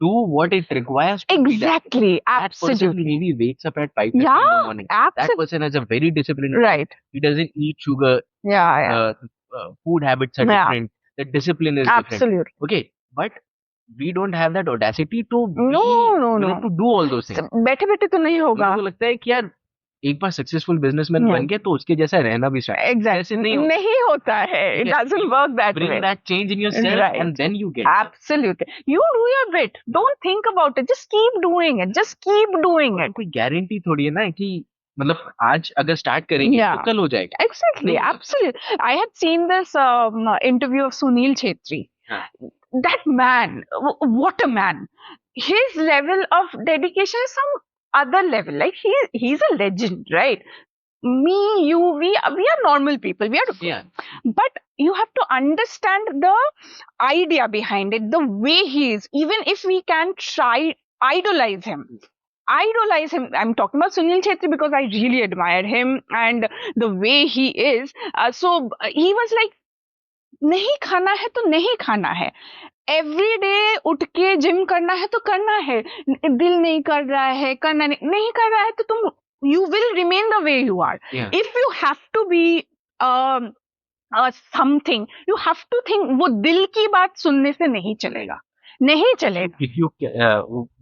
do what it requires to be that. Exactly. That person Absolutely. maybe wakes up at 5:30 in the Yeah. morning. That person has a very disciplined. Right. He doesn't eat sugar. Yeah. Food habits are Yeah. different. The discipline is different. Absolutely. Okay, but we don't have that audacity to No. to do all those things. बैठे बैठे तो नहीं होगा. मुझे लगता है कि यार एक बार सक्सेसफुल बिजनेसमैन बन गए तो उसके जैसा रहना भी शायद Exactly. नहीं नहीं होता है. It doesn't work that bring way. that change in yourself Right. and then you get Absolutely. You do your bit. Don't think about it. Just keep doing it. Just keep doing it. कोई guarantee थोड़ी है ना कि मतलब आज अगर start करेंगे Yeah. तो कल हो जाएगा. Exactly. Absolutely. I had seen this interview of Sunil Chetri. That man, what a man. His level of dedication is some other level. Like he's a legend, right? Me, you, we are normal people. We are, Yeah. but you have to understand the idea behind it, the way he is. Even if we can try idolize him. I'm talking about Sunil Chetri because I really admire him and the way he is. So he was like, नहीं खाना है तो नहीं खाना है. Every day उठ के gym करना है तो करना है. दिल नहीं कर रहा है, करना नहीं कर रहा है तो तुम you will remain the way you are. Yeah. If you have to be something, you have to think वो दिल की बात सुनने से नहीं चलेगा. नहीं चलेगा. If you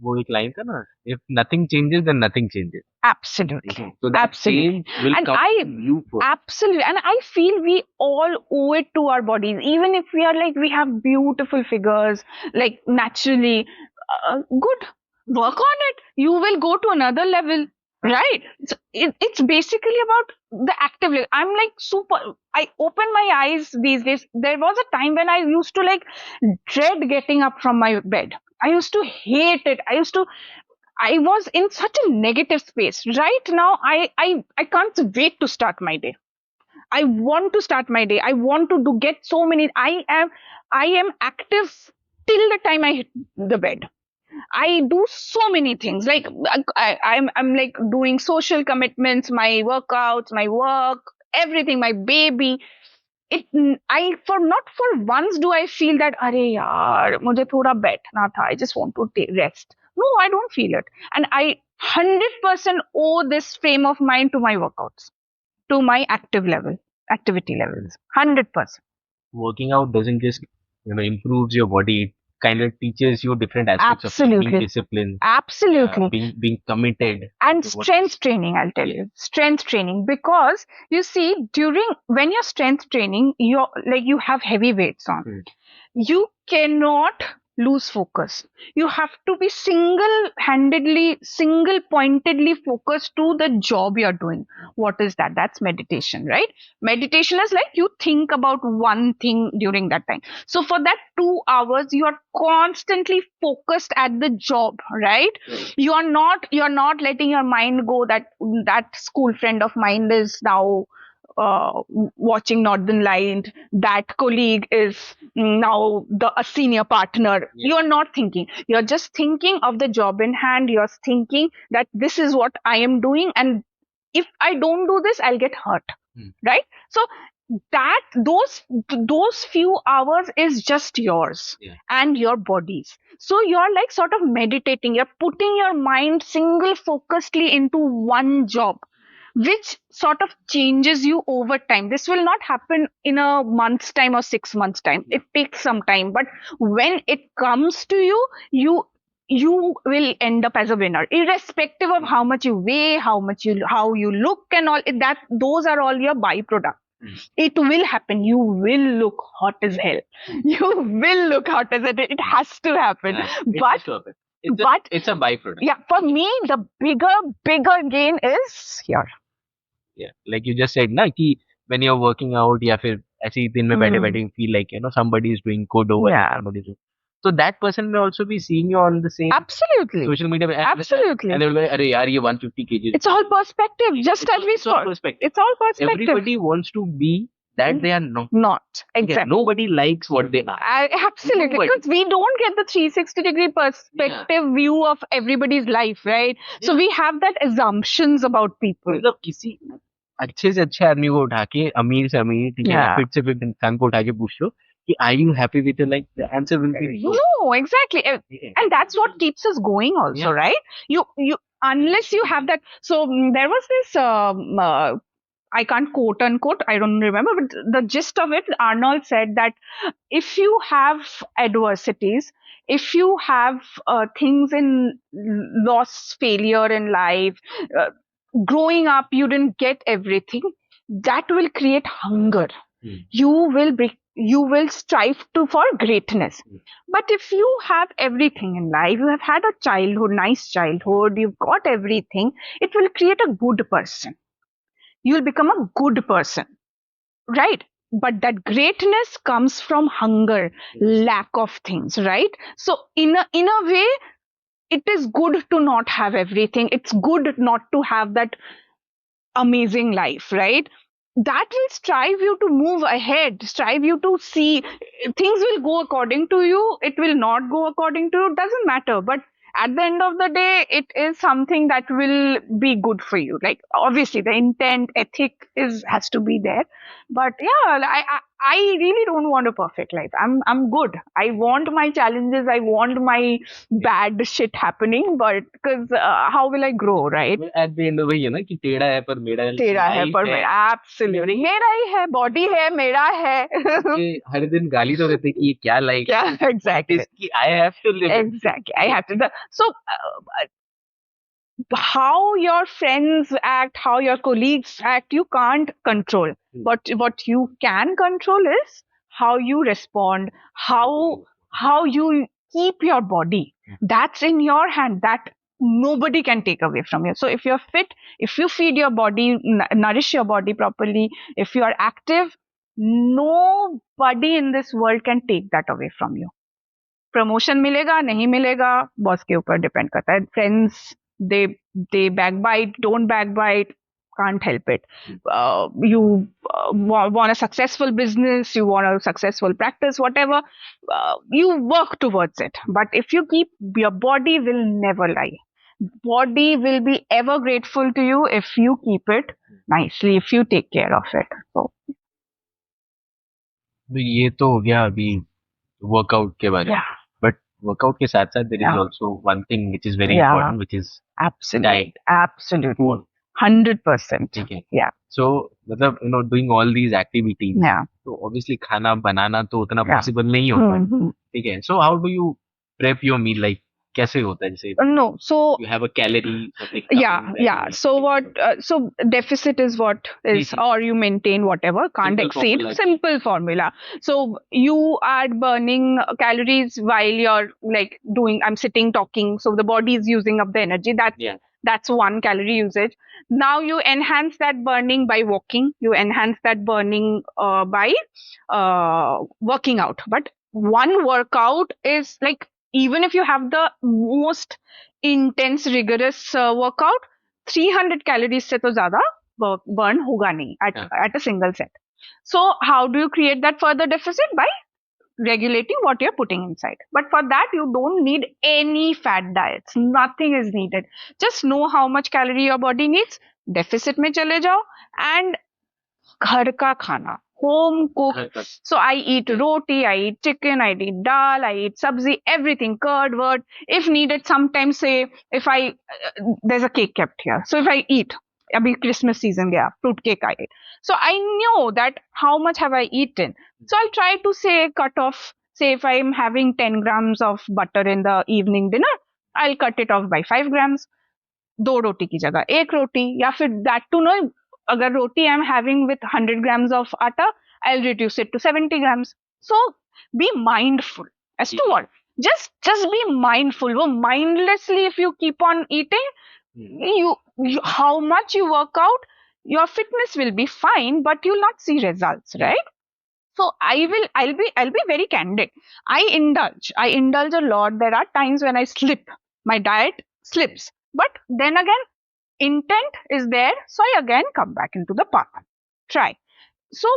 वो एक लाइन था ना, if nothing changes then nothing changes. Absolutely. So that Absolutely. change will And come from you first. Absolutely. And I feel we all owe it to our bodies. Even if we are like, we have beautiful figures, like naturally, good. Work on it. You will go to another level. Right. So it's basically about the active. I'm like super. I open my eyes these days. There was a time when I used to like dread getting up from my bed. I used to hate it. I was in such a negative space. Right now, I can't wait to start my day. I want to start my day. I want to get so many. I am active till the time I hit the bed. I do so many things. Like I'm like doing social commitments, my workouts, my work, everything, my baby. Not for once do I feel that अरे यार मुझे थोड़ा बैठना था. I just want to rest. No, I don't feel it, and I 100% owe this frame of mind to my workouts, to my activity levels. 100%. Working out doesn't just improves your body. It kind of teaches you different aspects of Absolutely. being disciplined, Absolutely. being committed, And to what- strength training, I'll tell you. Strength training, because you see, when you're strength training, you have heavy weights on. You cannot lose focus. You have to be single-handedly, single-pointedly focused to the job you're doing. What is that? That's meditation, right? Meditation is like you think about one thing during that time. So for that 2 hours, you are constantly focused at the job, right? You're not letting your mind go that school friend of mine is now watching Northern Light. That colleague is now a senior partner. Yeah. You are not thinking. You're just thinking of the job in hand. You're thinking that this is what I am doing, and if I don't do this, I'll get hurt. Right? So that those few hours is just yours and your body's. So you're like sort of meditating. You're putting your mind single focusedly into one job, which sort of changes you over time. This will not happen in a month's time or 6 months' time. It takes some time. But when it comes to you, you will end up as a winner, irrespective of how much you weigh, how you look, and all that. Those are all your byproducts. It will happen. You will look hot as hell. You will look hot as hell. It has to happen. It But has to happen. It's but it's a byproduct. yeah, for me, the bigger gain is here. Yeah, like you just said, na, कि when you're working out या फिर ऐसे ही दिन में बैठे बैठे feel like somebody is doing goto or Yeah. somebody is doing. So that person may also be seeing you on the same Absolutely. social media Absolutely. and they'll be like, अरे यार ये 150 kg. It's all perspective, just as we It's all saw. perspective. It's all perspective. Everybody wants to be that they are not. Not. Yeah, Exactly. nobody likes what they are. Absolutely. Nobody. Because we don't get the 360-degree perspective view of everybody's life, right? So we have that assumptions about people. मतलब किसी अच्छे से अच्छे आदमी को उठा के अमीर से अमीर ठीक है Yeah. फिट से फिट इंसान को उठा के पूछ लो कि are you happy with your life the answer will be no. No, exactly. And that's what keeps us going also, Yeah. right? You unless you have that. So there was this I can't quote unquote, I don't remember, but the gist of it, Arnold said that if you have adversities, if you have things in loss, failure in life, uh, growing up, you didn't get everything, that will create hunger. You will strive for greatness. But if you have everything in life, you have had a childhood, nice childhood, you've got everything, it will create a good person. You'll become a good person, right? But that greatness comes from hunger, lack of things, right? So in a way, it is good to not have everything. It's good not to have that amazing life, right? That will strive you to move ahead, strive you to see things will go according to you, it will not go according to you, doesn't matter. But at the end of the day, it is something that will be good for you. Like obviously the intent, ethic has to be there. But yeah, I really don't want a perfect life. I'm good. I want my challenges, I want my bad shit happening, but because how will I grow, right? At the end वही है ना कि टेढ़ा है पर मेरा तेरा है life पर मेरा, एब्सोल्युटली मेरा ही है, बॉडी है, मेरा है. ये हर दिन गाली तो देते कि ये क्या लाइफ क्या एग्जैक्टली इसकी I have to live exactly. I have to. So, how your friends act, how your colleagues act, you can't control. But what you can control is how you respond, how you keep your body. That's in your hand. That nobody can take away from you. So if you're fit, if you feed your body, nourish your body properly, if you are active, nobody in this world can take that away from you. Promotion मिलेगा नहीं मिलेगा boss के ऊपर depend करता है. Friends they backbite, don't backbite, can't help it. You want a successful business, you want a successful practice, whatever, you work towards it. But if you keep, your body will never lie. Body will be ever grateful to you if you keep it nicely, if you take care of it. So ये तो हो गया अभी workout के बारे में. yeah, but workout के साथ साथ there is Yeah. Also one thing which is very Yeah. Important which is absolutely, Diet. absolutely, food. 100%. ठीक है. Yeah, सो मतलब doing all these activities yeah. तो ऑब्वियसली खाना बनाना तो उतना Yeah. पॉसिबल नहीं होता है. Mhm. ठीक है. So how do you prep your meal like कैसे होता है जैसे No, so you have a calorie yeah. So what? So deficit is what is, or you maintain whatever, can't Simple exceed. formula. Simple formula. So you are burning calories while you're like doing. I'm sitting talking, so the body is using up the energy. Yeah. That's 1 calorie usage. Now you enhance that burning by walking. You enhance that burning by working out. But one workout is like, even if you have the most intense rigorous workout, 300 calories से तो ज़्यादा burn होगा नहीं at a single set. So how do you create that further deficit? By regulating what you're putting inside. But for that, you don't need any fat diets. Nothing is needed. Just know how much calorie your body needs. Deficit में चले जाओ and घर का खाना, home cooked. So I eat roti, I eat chicken, I eat dal, I eat sabzi, everything, curd, word. If needed, sometimes say if there's a cake kept here. So if I eat, abhi Christmas season gaya, fruit cake I ate. So I know that how much have I eaten. So I'll try to say cut off. Say if I'm having 10 grams of butter in the evening dinner, I'll cut it off by 5 grams. 2 रोटी की जगह 1 रोटी, या फिर that to know, अगर रोटी I'm having with 100 grams of atta, I'll reduce it to 70 grams. So be mindful as to what. Just be mindful. वो mindlessly if you keep on eating, you how much you work out, your fitness will be fine, but you'll not see results, right? So I'll be very candid. I indulge a lot. There are times when I slip. My diet slips. But then again, intent is there. So I again come back into the path. Try. So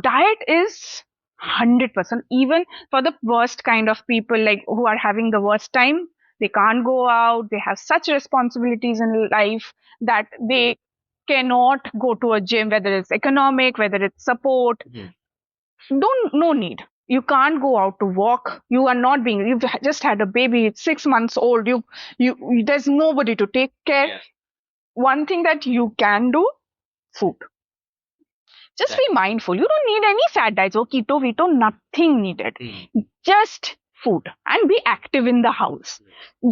diet is 100%. Even for the worst kind of people, like who are having the worst time, they can't go out. They have such responsibilities in life that they cannot go to a gym, whether it's economic, whether it's support. Don't, no need. You can't go out to walk. You are not being, you've just had a baby, it's 6 months old. There's nobody to take care. Yeah. One thing that you can do, food. Just be mindful. You don't need any fat diets or keto, veto, nothing needed. Just food, and be active in the house.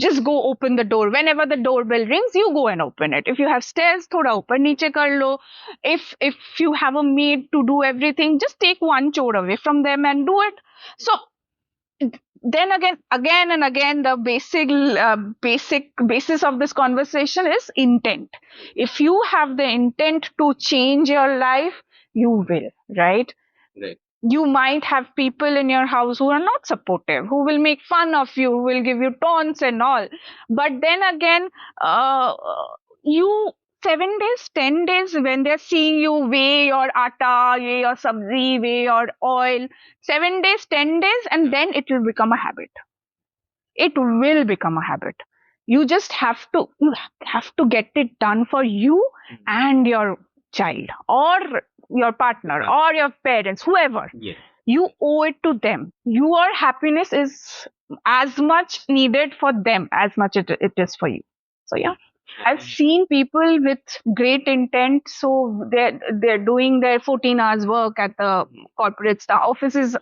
Just go open the door. Whenever the doorbell rings, you go and open it. If you have stairs, thoda upar niche kar lo. If you have a maid to do everything, just take one chore away from them and do it. So then again and again, the basic basis of this conversation is intent. If you have the intent to change your life, you will, right? Right. You might have people in your house who are not supportive, who will make fun of you, who will give you taunts and all. But then again, you 7 days, 10 days, when they're seeing you weigh your atta, weigh your sabzi, weigh your oil, 7 days, 10 days, and then it will become a habit. It will become a habit. You just have to get it done for you and your child, or your partner, or your parents, whoever. Yes. You owe it to them. Your happiness is as much needed for them as much it is for you. So yeah. I've seen people with great intent, so they're doing their 14 hours work at the corporates. The offices,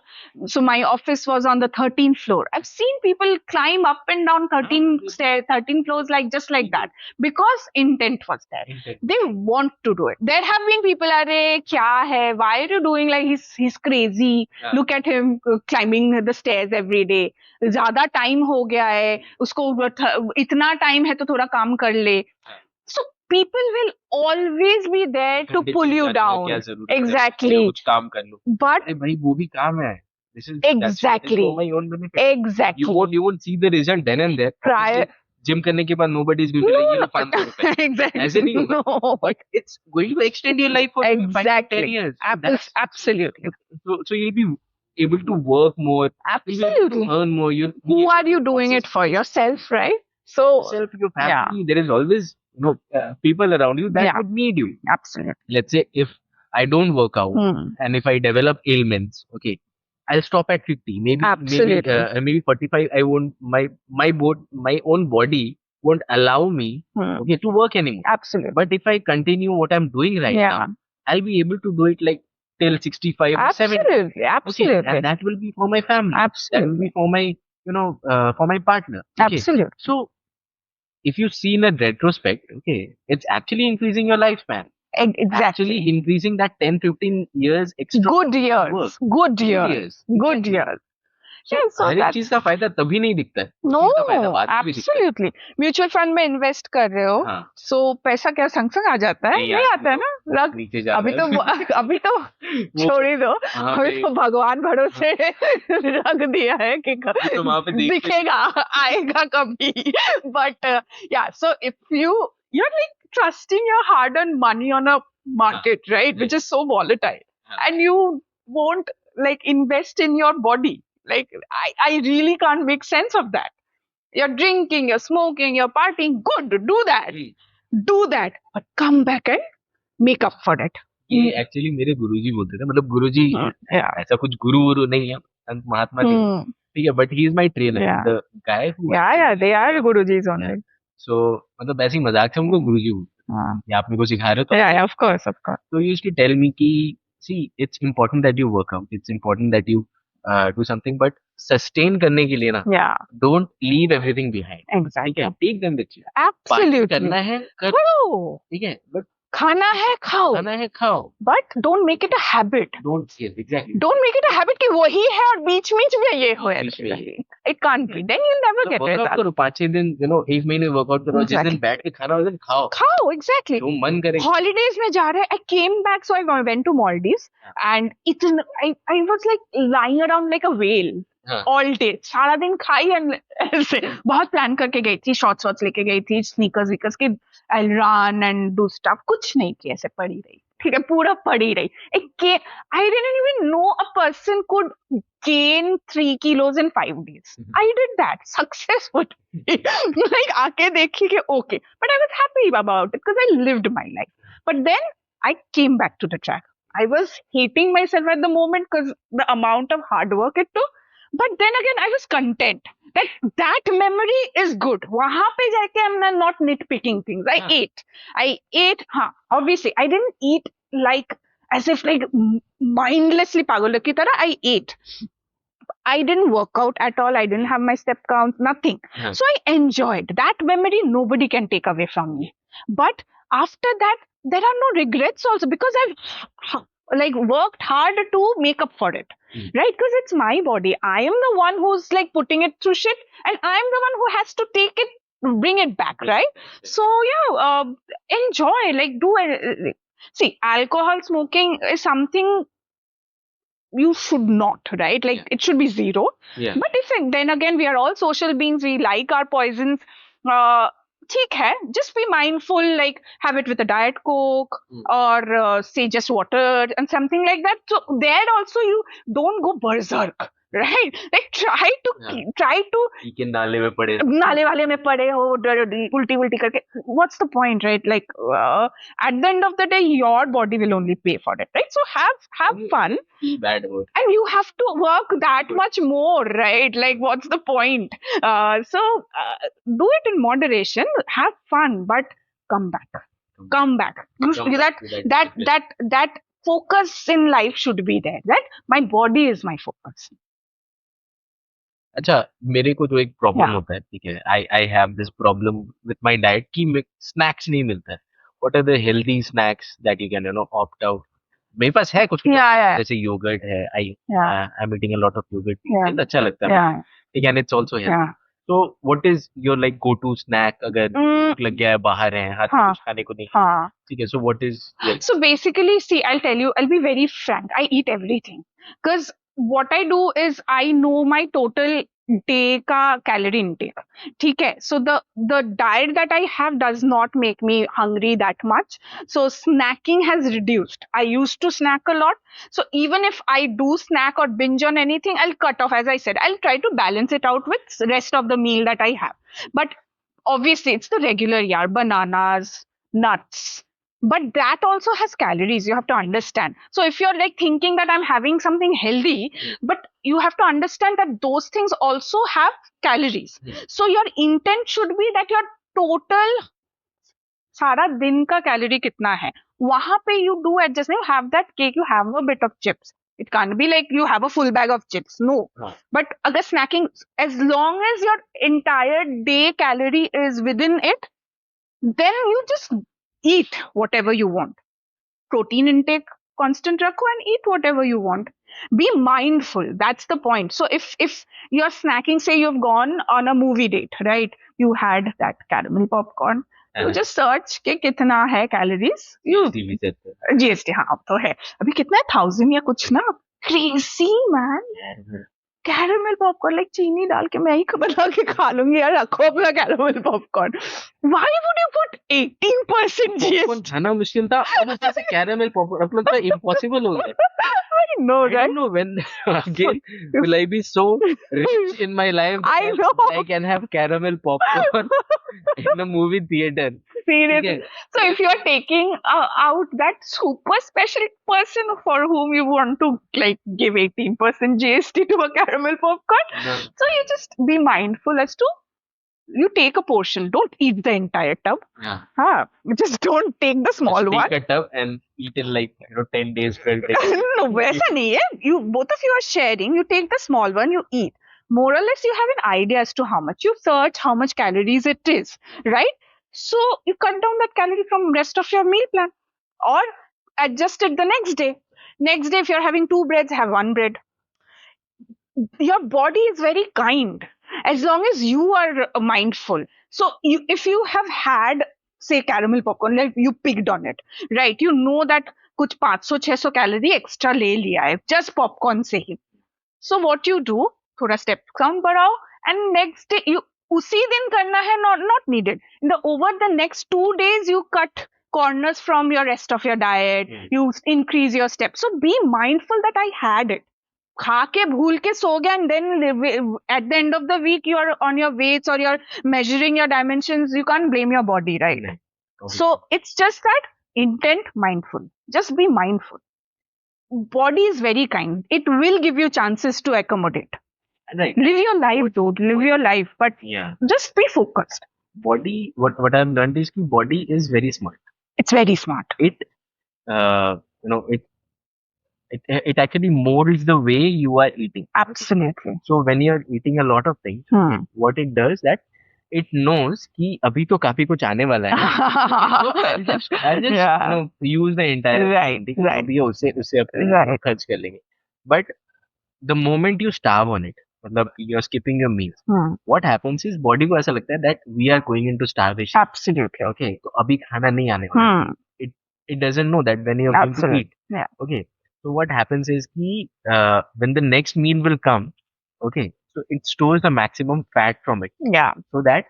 so my office was on the 13th floor. I've seen people climb up and down 13 floors just like that, because intent was there. They want to do it. There have been people, "Arey, kya hai? Why are you doing like he's crazy? Look at him climbing the stairs every day. ज़्यादा time हो गया है, उसको इतना time है तो थोड़ा काम कर ले." So people will always be there to pull you down. Exactly. कुछ काम कर लो. But भाई वो भी काम है. This is exactly for my own benefit. Exactly. You won't see the result then and there. Prior. Gym करने के बाद nobody is going to be like, ये लो 500 रुपए. Exactly. ऐसे नहीं होगा. No. But it's going to extend your life for 5 to 10 years. Absolutely. So you'll be able to work more. Absolutely. Earn more. Who are you doing it for? Yourself, right? So yourself, your family. There is always people around you that would need you. Absolutely. Let's say if I don't work out and if I develop ailments, okay, I'll stop at 50. Maybe 45. I won't. My own body won't allow me to work anymore. Absolutely. But if I continue what I'm doing right now, I'll be able to do it like till 65 or 70. Absolutely. Okay, and that will be for my family. Absolutely. That will be for my for my partner. Okay. Absolutely. So if you see in a retrospect, okay, it's actually increasing your lifespan. Exactly. Actually increasing that 10-15 years extra. Good years. Good years. Good years. So हर एक चीज का फायदा तभी नहीं दिखता है. No, absolutely. Mutual fund में invest कर रहे हो, सो पैसा क्या संग संग आ जाता है? नहीं आता है ना. अभी तो छोड़ ही दो. अभी तो भगवान भरोसे रख दिया है कि दिखेगा, आएगा कभी. But yeah, so if you're like trusting your hard-earned money on a market, right, which is so volatile, and you won't like invest in your body. Like, I really can't make sense of that. You're drinking, you're smoking, you're partying. Good, do that. Do that. But come back and make up for it. ये actually मेरे गुरुजी बोलते थे. मतलब गुरुजी ऐसा कुछ गुरु नहीं है, संत महात्मा नहीं, ठीक है, but he is my trainer. The guy who they are गुरुजीज ओनली. सो मतलब ऐसे ही मजाक से उनको गुरुजी बोलते. या आप मेरे को सिखा रहे हो तो ऑफ कोर्स. तो you used to tell me कि see, it's important that you work out, it's important that you do something, but sustain करने के लिए ना, Yeah, don't leave everything behind, ठीक exactly. है, take them with you, party Absolutely. करना है कर, Oh, ठीक है, बट खाना है खाओ, खाना है खाओ, but don't make it a habit. Don't exactly, Don't make it a habit कि वही है और बीच बीच में ये हो बीच में ये। It can't be. Then you'll never get workout results. करो 5-6 दिन, एक महीने वर्कआउट करो, जिस दिन Exactly. बैठ के खाना उस दिन खाओ, खाओ, exactly. जो मन करे। Holidays में जा रहे, I came back, so I went to Maldives, and I was like lying around like a whale. हाँ, All day, सारा दिन खाई and ऐसे बहुत प्लान करके गई थी, शॉर्ट्स लेके गई थी, स्नीकर्स विकर्स के, I'll run and do stuff, कुछ नहीं किया, ऐसे पड़ी रही, ठीक है, पूरा पड़ी रही। I didn't even know a person could gain 3 kilos in 5 days. I did that successfully. Like आके देखी कि okay, but I was happy about it because I lived my life. But then I came back to the track. I was hating myself at the moment because the amount of hard work it took. But then again, I was content that memory is good. वहां पे जाके I'm not nitpicking things. I ate. हाँ, obviously I didn't eat like as if like mindlessly पागल की तरह. I ate. I didn't work out at all. I didn't have my step counts, nothing. हाँ, So I enjoyed that memory. Nobody can take away from me. But after that, there are no regrets also because I've like worked hard to make up for it, right? Because it's my body. I am the one who's like putting it through shit, and I'm the one who has to take it, bring it back, right? So yeah, enjoy, like do it. See, alcohol smoking is something you should not, right? Like it should be zero. yeah, But if then again we are all social beings, we like our poisons. ठीक है, just be mindful, like have it with a diet coke or say just water and something like that. So there also you don't go berserk, right? Like try to कि नाले में पड़े, नाले वाले में पड़े हो, उल्टी उल्टी करके. What's the point, right? Like at the end of the day, your body will only pay for it, right? So have fun. bad word. And you have to work that much more, right? Like, what's the point? So do it in moderation, have fun, but come back. Come back. That focus in life should be there, right? My body is my focus. अच्छा, मेरे को जो एक problem Yeah. होता है, ठीक है, I have this problem with my diet कि स्नैक्स नहीं मिलता है। What are the healthy snacks that you can opt out? मेरे पास है कुछ Yeah. जैसे योगर्ट है, I Yeah. Am eating a lot of yoghurt, Yeah. अच्छा लगता है, Yeah. ठीक है, and it's also healthy. Yeah. तो what is your like go to snack अगर भूख लग गया है, बाहर है, हाथ में हाँ. कुछ खाने को नहीं, हाँ. ठीक है, so what is So basically, see, I'll tell you, I'll be very frank. I eat everything because what I do is I know my total day का calorie intake. ठीक है, so the diet that I have does not make me hungry that much. So snacking has reduced. I used to snack a lot. So even if I do snack or binge on anything, I'll cut off. As I said, I'll try to balance it out with rest of the meal that I have. But obviously, it's the regular bananas, nuts. But that also has calories, you have to understand. So if you're like thinking that I'm having something healthy, but you have to understand that those things also have calories. So your intent should be that your total सारा दिन का calorie कितना है, वहां पे you do adjust. You have that cake, you have a bit of chips. It can't be like you have a full bag of chips. No. But अगर snacking, as long as your entire day calorie is within it, then you just eat whatever you want. Protein intake constant rakho and eat whatever you want. Be mindful. That's the point. So if you're snacking, say you've gone on a movie date, right? You had that caramel popcorn. You just search कि कितना है calories. You GST हाँ अब तो है. अभी कितना है 1000 या कुछ ना. Crazy man. Caramel popcorn like चीनी डाल के मैं ही बना के खा लूंगी यार. रखो अपना caramel popcorn. Why would you put 18% GST? खाना मुश्किल था, अब ऊपर से कैरामल पॉपकॉर्न, मतलब तो इम्पॉसिबल हो गया. I know, right? I don't know when again will I be so rich in my life that I know. I can have caramel popcorn in a movie theater. Seriously. Okay. So if you're taking out that super special person for whom you want to like give 18% GST to a caramel popcorn, so you just be mindful as to you take a portion. Don't eat the entire tub. Yeah. Just don't take the small just one. Take a tub and eat in like 10 days, 12 days. No, वैसा नहीं है. You both of you are sharing. You take the small one. You eat. more or less you have an idea as to how much you search, how much calories it is, right? So you cut down that calorie from rest of your meal plan, or adjust it the next day. Next day, if you're having two breads, have one bread. Your body is very kind as long as you are mindful. So if you have had, say, caramel popcorn, like you picked on it, right? You know that कुछ 500-600 calorie extra ले लिया है just popcorn से ही. So what you do, थोड़ा step count बढ़ाओ, and next day you उसी दिन करना है, not needed. Over the next 2 days you cut corners from your rest of your diet. You increase your steps. So be mindful that I had it. खा के भूल के सो गया, and then at the end of the week you are on your weights or you're measuring your dimensions. You can't blame your body, right? So it's just that intent mindful. Just be mindful. Body is very kind. It will give you chances to accommodate. Right. Live your life, dude. Live your life, but just be focused. Body, what I've learned is that body is very smart. It's very smart. It, it actually molds the way you are eating. Absolutely. So when you're eating a lot of things, what it does that it knows कि अभी तो काफी कुछ आने वाला है. So I'll just use the entire right. अभी उससे अपने खर्च कर लेंगे. But the moment you starve on it, मतलब you're skipping your meals, what happens is body को ऐसा लगता है that we are going into starvation. Absolutely. Okay, तो अभी खाना नहीं आने वाला. It doesn't know that when you're going to eat. Yeah. Okay, so what happens is कि when the next meal will come, okay, so it stores the maximum fat from it. Yeah. So that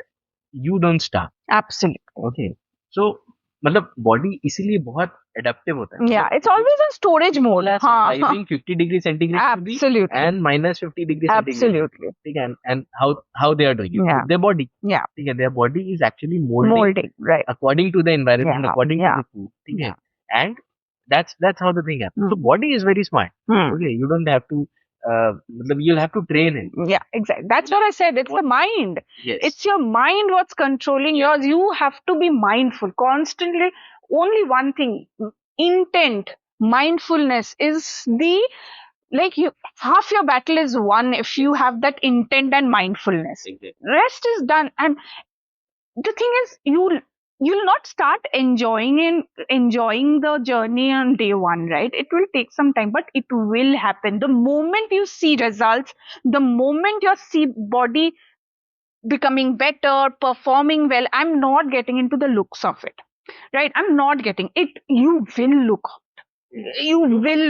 you don't starve. Absolutely. Okay, so मतलब body इसीलिए बहुत adaptive होता है. Yeah, it's always on storage mode. Surviving 50 degrees centigrade. Absolutely. And minus 50 degrees centigrade. Absolutely. And how they are doing it. Yeah. Their body. Yeah. Their body is actually molding right. according to the environment, according to the food. Yeah. And that's how the thing happens. So body is very smart. Okay, you don't have to you'll have to train it. Yeah, exactly. That's what I said. It's the mind. Yes. It's your mind what's controlling yours. You have to be mindful constantly. Only one thing, intent, mindfulness is half your battle is won if you have that intent and mindfulness. Exactly. Rest is done. And the thing is, you'll not start enjoying the journey on day one, right? It will take some time, but it will happen. The moment you see results, the moment your body becoming better, performing well, I'm not getting into the looks of it, right? I'm not getting it. You will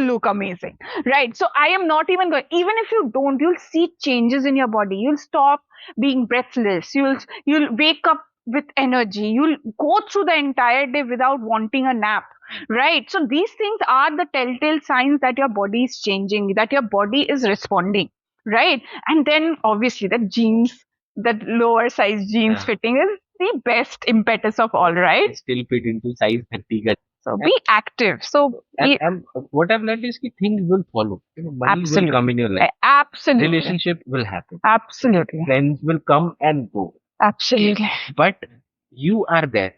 look amazing, right? So I am not even going, even if you don't, you'll see changes in your body. You'll stop being breathless. You'll wake up with energy. You'll go through the entire day without wanting a nap, right? So these things are the telltale signs that your body is changing, that your body is responding, right? And then obviously that lower size jeans fitting is the best impetus of all, right? I still fit into size 30. So be active. So and what I've learned is that things will follow. Money will come in your life. Absolutely. Relationship will happen. Absolutely. Friends will come and go. Absolutely. But you are there.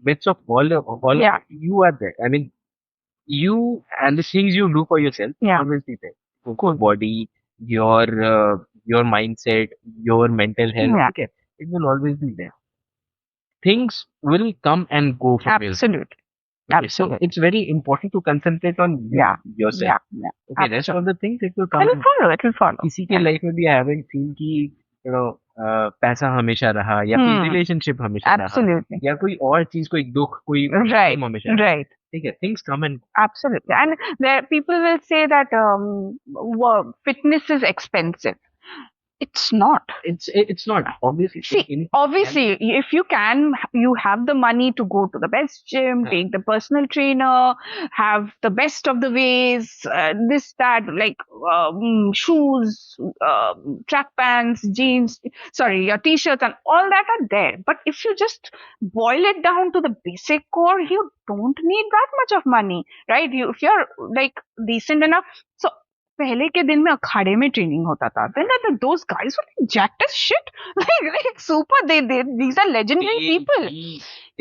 Bits of all you are there. I mean, you and the things you do for yourself always be there. Your body, your mindset, your mental health. Okay, it will always be there. Things will come and go from yourself. Absolutely. Absolutely. So it's very important to concentrate on yourself. Yeah. Okay, rest of the things it will come. It will follow. किसी के life में भी I haven't seen कि पैसा हमेशा रहा या कोई relationship हमेशा रहा. Absolutely. या कोई और चीज कोई दुख कोई हमेशा. Right. ठीक है, things come and absolutely. And there people will say that fitness is expensive. It's not. It's not. Obviously. See, obviously, if you have the money to go to the best gym, take the personal trainer, have the best of the ways, this, that, like shoes, track pants, jeans, your t-shirts and all that are there. But if you just boil it down to the basic core, you don't need that much of money, right? If you're like decent enough. So पहले के दिन में अखाड़े में training होता था. Then those guys were like jacked as shit, like super. These are legendary people.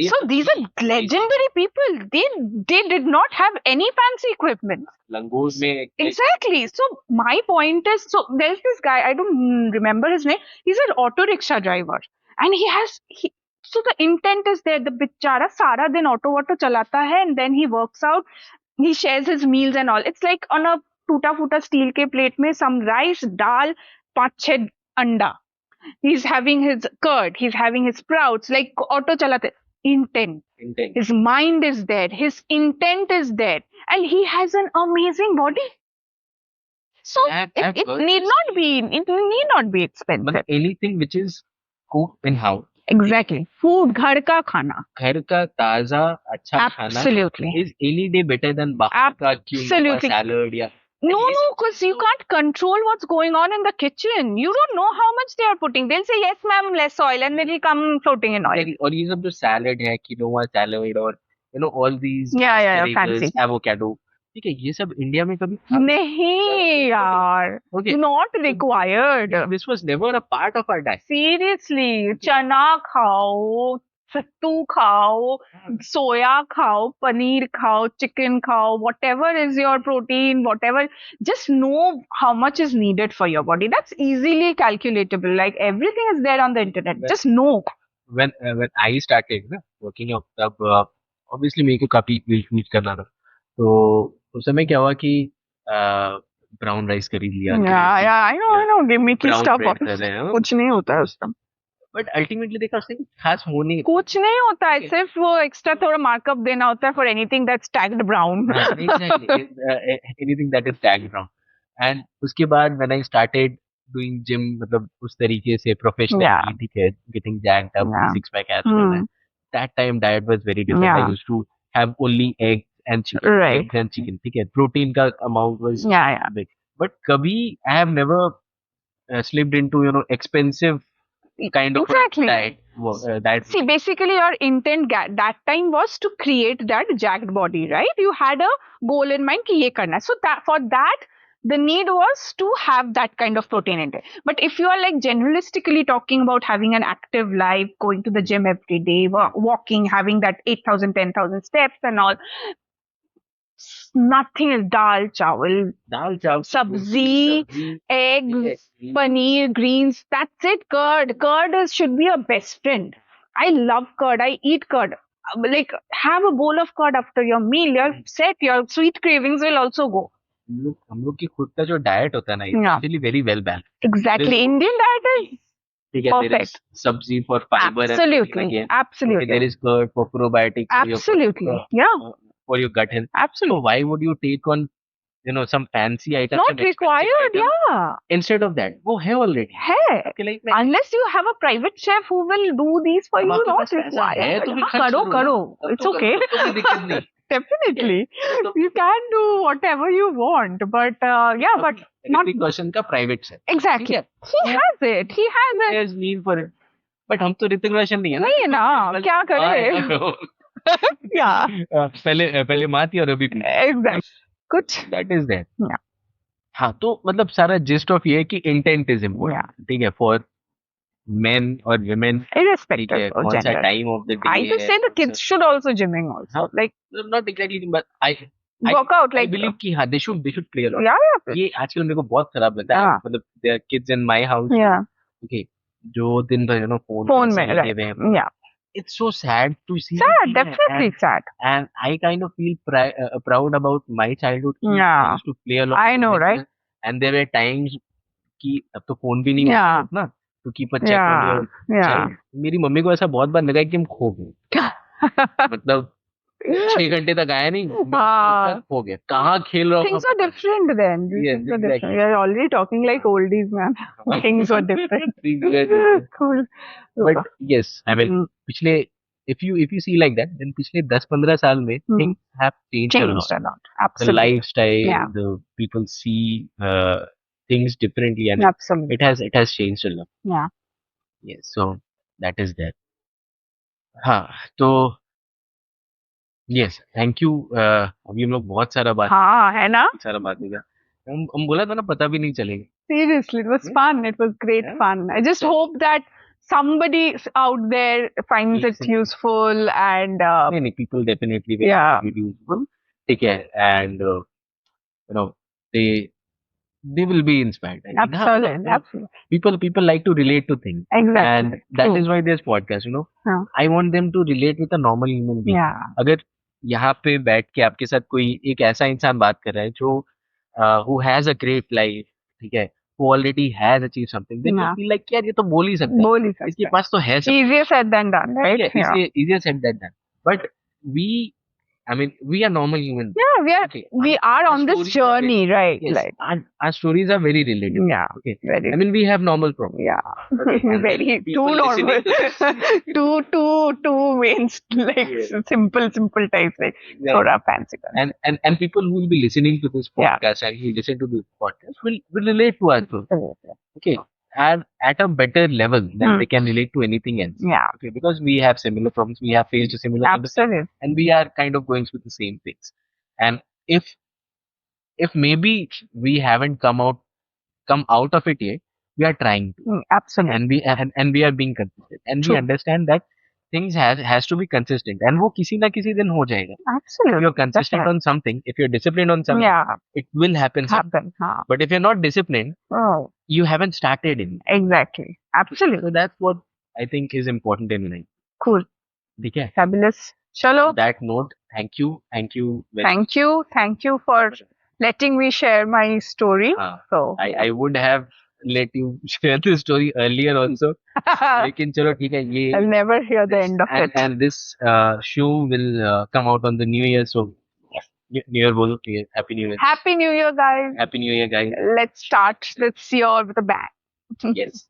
So these are legendary people. They did not have any fancy equipment. Langos mein Exactly. So my point is, so there's this guy, I don't remember his name. He's an auto rickshaw driver, and so the intent is there. The bichara sara din auto chalata hai, and then he works out. He shares his meals and all. It's like on a टूटा फूटा steel के plate में some rice, dal, 5-6 अंडा. He's having his curd. He's having his sprouts. Like auto chalate. Intent. His mind is there. His intent is there, and he has an amazing body. So it need not be. It need not be expensive. But anything which is cooked in house. Exactly. Food, घर का खाना. घर का ताजा अच्छा Absolutely. खाना is any day better than बाहर का क्यों salad या. No, because you can't control what's going on in the kitchen. You don't know how much they are putting. They'll say, yes, ma'am, less oil, and it'll come floating in oil. और ये सब जो salad है, quinoa salad और all these fancy avocado. ठीक है, ये सब इंडिया में कभी नहीं यार. Okay. Not required. This was never a part of our diet. Seriously, चना खाओ, सत्तू खाओ, soya खाओ, paneer खाओ, chicken खाओ, whatever is your protein, whatever. Just know how much is needed for your body. That's easily calculatable. Like everything is there on the internet. Just know. When I started working out, तब obviously मेरे को काफी weight lose करना था. तो उस समय क्या हुआ कि ब्राउन राइस खरीद लिया. I know. Give me की stuff. कुछ नहीं होता है उसका. बट अल्टीमेटली देखा उससे खास होने कुछ नहीं होता है. सिर्फ वो एक्स्ट्रा थोड़ा मार्कअप देना होता है for anything that's tagged brown. Anything that is tagged brown. And उसके बाद when I started doing gym, मतलब उस तरीके से प्रोफेशनली, ठीक है, getting jacked up, six pack abs, that time diet was very different. I used to have only egg and chicken, eggs and chicken, ठीक है, प्रोटीन का अमाउंट was big, but कभी I have never slipped into expensive kind of diet. See, basically your intent that time was to create that jacked body, right? You had a goal in mind कि ये करना. So that for that the need was to have that kind of protein intake. But if you are like generalistically talking about having an active life, going to the gym every day, walking, having that 8,000 10,000 steps and all, nothing is dal chawal, sabzi, eggs, paneer, greens. That's it. Curd should be your best friend. I love curd. I eat curd. Like have a bowl of curd after your meal. You're set. Your sweet cravings will also go. हम लोग की खुद का जो diet होता है ना, it's actually very well balanced. Exactly. Indian diet is perfect. There is sabzi for fiber. Absolutely. Absolutely. There is curd for probiotics. Absolutely. For your gut health. Absolutely. So why would you take on, some fancy items? Not required, Instead of that, वो है already. है. Unless you have a private chef who will do these for you, not required. करो. It's okay. Definitely. You can do whatever you want, but but not. Every person का private chef. Exactly. He has it. There's need for it. But हम तो ऋतिक रोशन नहीं है ना. नहीं है ना. क्या करें? पहले माँ थी और अभी Exactly. कुछ that is there. हाँ, तो मतलब सारा gist of ये है कि intent is important. ठीक है, for men or women, irrespective of कौन सा gender. time of the day. I just say the kids should also gymming also. Like not exactly, but I work out like. I believe कि हाँ, they should play a lot. Yeah. ये आजकल मेरे को बहुत खराब लगता है. मतलब there are kids in my house. Yeah. Okay, जो दिन भर phone में लगे हुए हैं. Yeah. It's so sad to see. Sad, definitely sad. And I kind of feel proud about my childhood. Yeah. I used to play a lot. I know, right? And there were times कि अब तो phone भी नहीं होता ना, to keep a check on your child. मेरी mummy को ऐसा बहुत बार लगा कि हम खो गए. मतलब 6 घंटे तक आया नहीं, हो गया, कहाँ खेल रहा हूँ. Things are different then. Yes, exactly. We are already talking like oldies, man. Things were different. Cool. But yes, I mean, पिछले if you see like that, then पिछले 10-15 साल में things have changed a lot. Absolutely. The lifestyle, the people see things differently, and absolutely. it has changed a lot. Yeah. Yes, so that is there. हाँ, तो yes, thank you. अभी हम लोग बहुत सारा बात, हाँ, है ना? सारा बात किया. हम बोला था ना पता भी नहीं चलेगा. Seriously, it was Yeah. fun. It was great Yeah. fun. I just hope that somebody out there finds it Listening. useful and नहीं नहीं, people definitely will yeah, find it useful. ठीक है, and you know they will be inspired. I think. हाँ, absolutely, absolutely, people like to relate to things, exactly. and that True. is why there's podcast. हाँ, I want them to relate with a normal human being. yeah, अगर यहाँ पे बैठ के आपके साथ कोई एक ऐसा इंसान बात कर रहा है जो who has a great life, ठीक है, who already has achieved something, then you yeah. feel like यार ये तो बोल ही सकता है, बोल ही इसके सकता पास तो है है. सब, Easier said than done, ठीक right? है, Yeah. इसे easier said than done. But we, I mean, we are normal human beings. Yeah, Okay, we are our on this stories are very, journey, right? yes, Like, our stories are very relatable. yeah, Okay, very. I mean, we have normal problems. Yeah, Okay, and very then too people normal, listening to this, too main, like yes, simple type, like yeah, thoda fancy. and people who will be listening to this Yeah. podcast and who listen to this podcast will relate to us. Absolutely. Okay, and at a better level than Hmm. they can relate to anything else. Yeah, Okay, because we have similar problems, we have faced a similar kind of thing, absolutely. and we are kind of going through the same things. And if maybe we haven't come out of it yet, we are trying to, Absolutely. and we are being consistent, and we True. understand that things has to be consistent, and वो किसी ना किसी दिन हो जाएगा. If Absolutely. you're consistent Definitely. on something, if you're disciplined on something, Yeah, it will happen someday. happen. Huh. But if you're not disciplined, Oh, you haven't started in. exactly. Absolutely. So that's what I think is important in life. Cool. ठीक है? Fabulous. Chalo. On that note, thank you very Thank you for letting me share my story. हाँ, So, I would have let you share this story earlier also. लेकिन चलो ठीक है, ये I'll never hear the end of it. and this show will come out on the New Year. So New Year बोलो, Happy New Year. Happy New Year, guys. Happy New Year, guys. Let's start this year with a bang. Yes.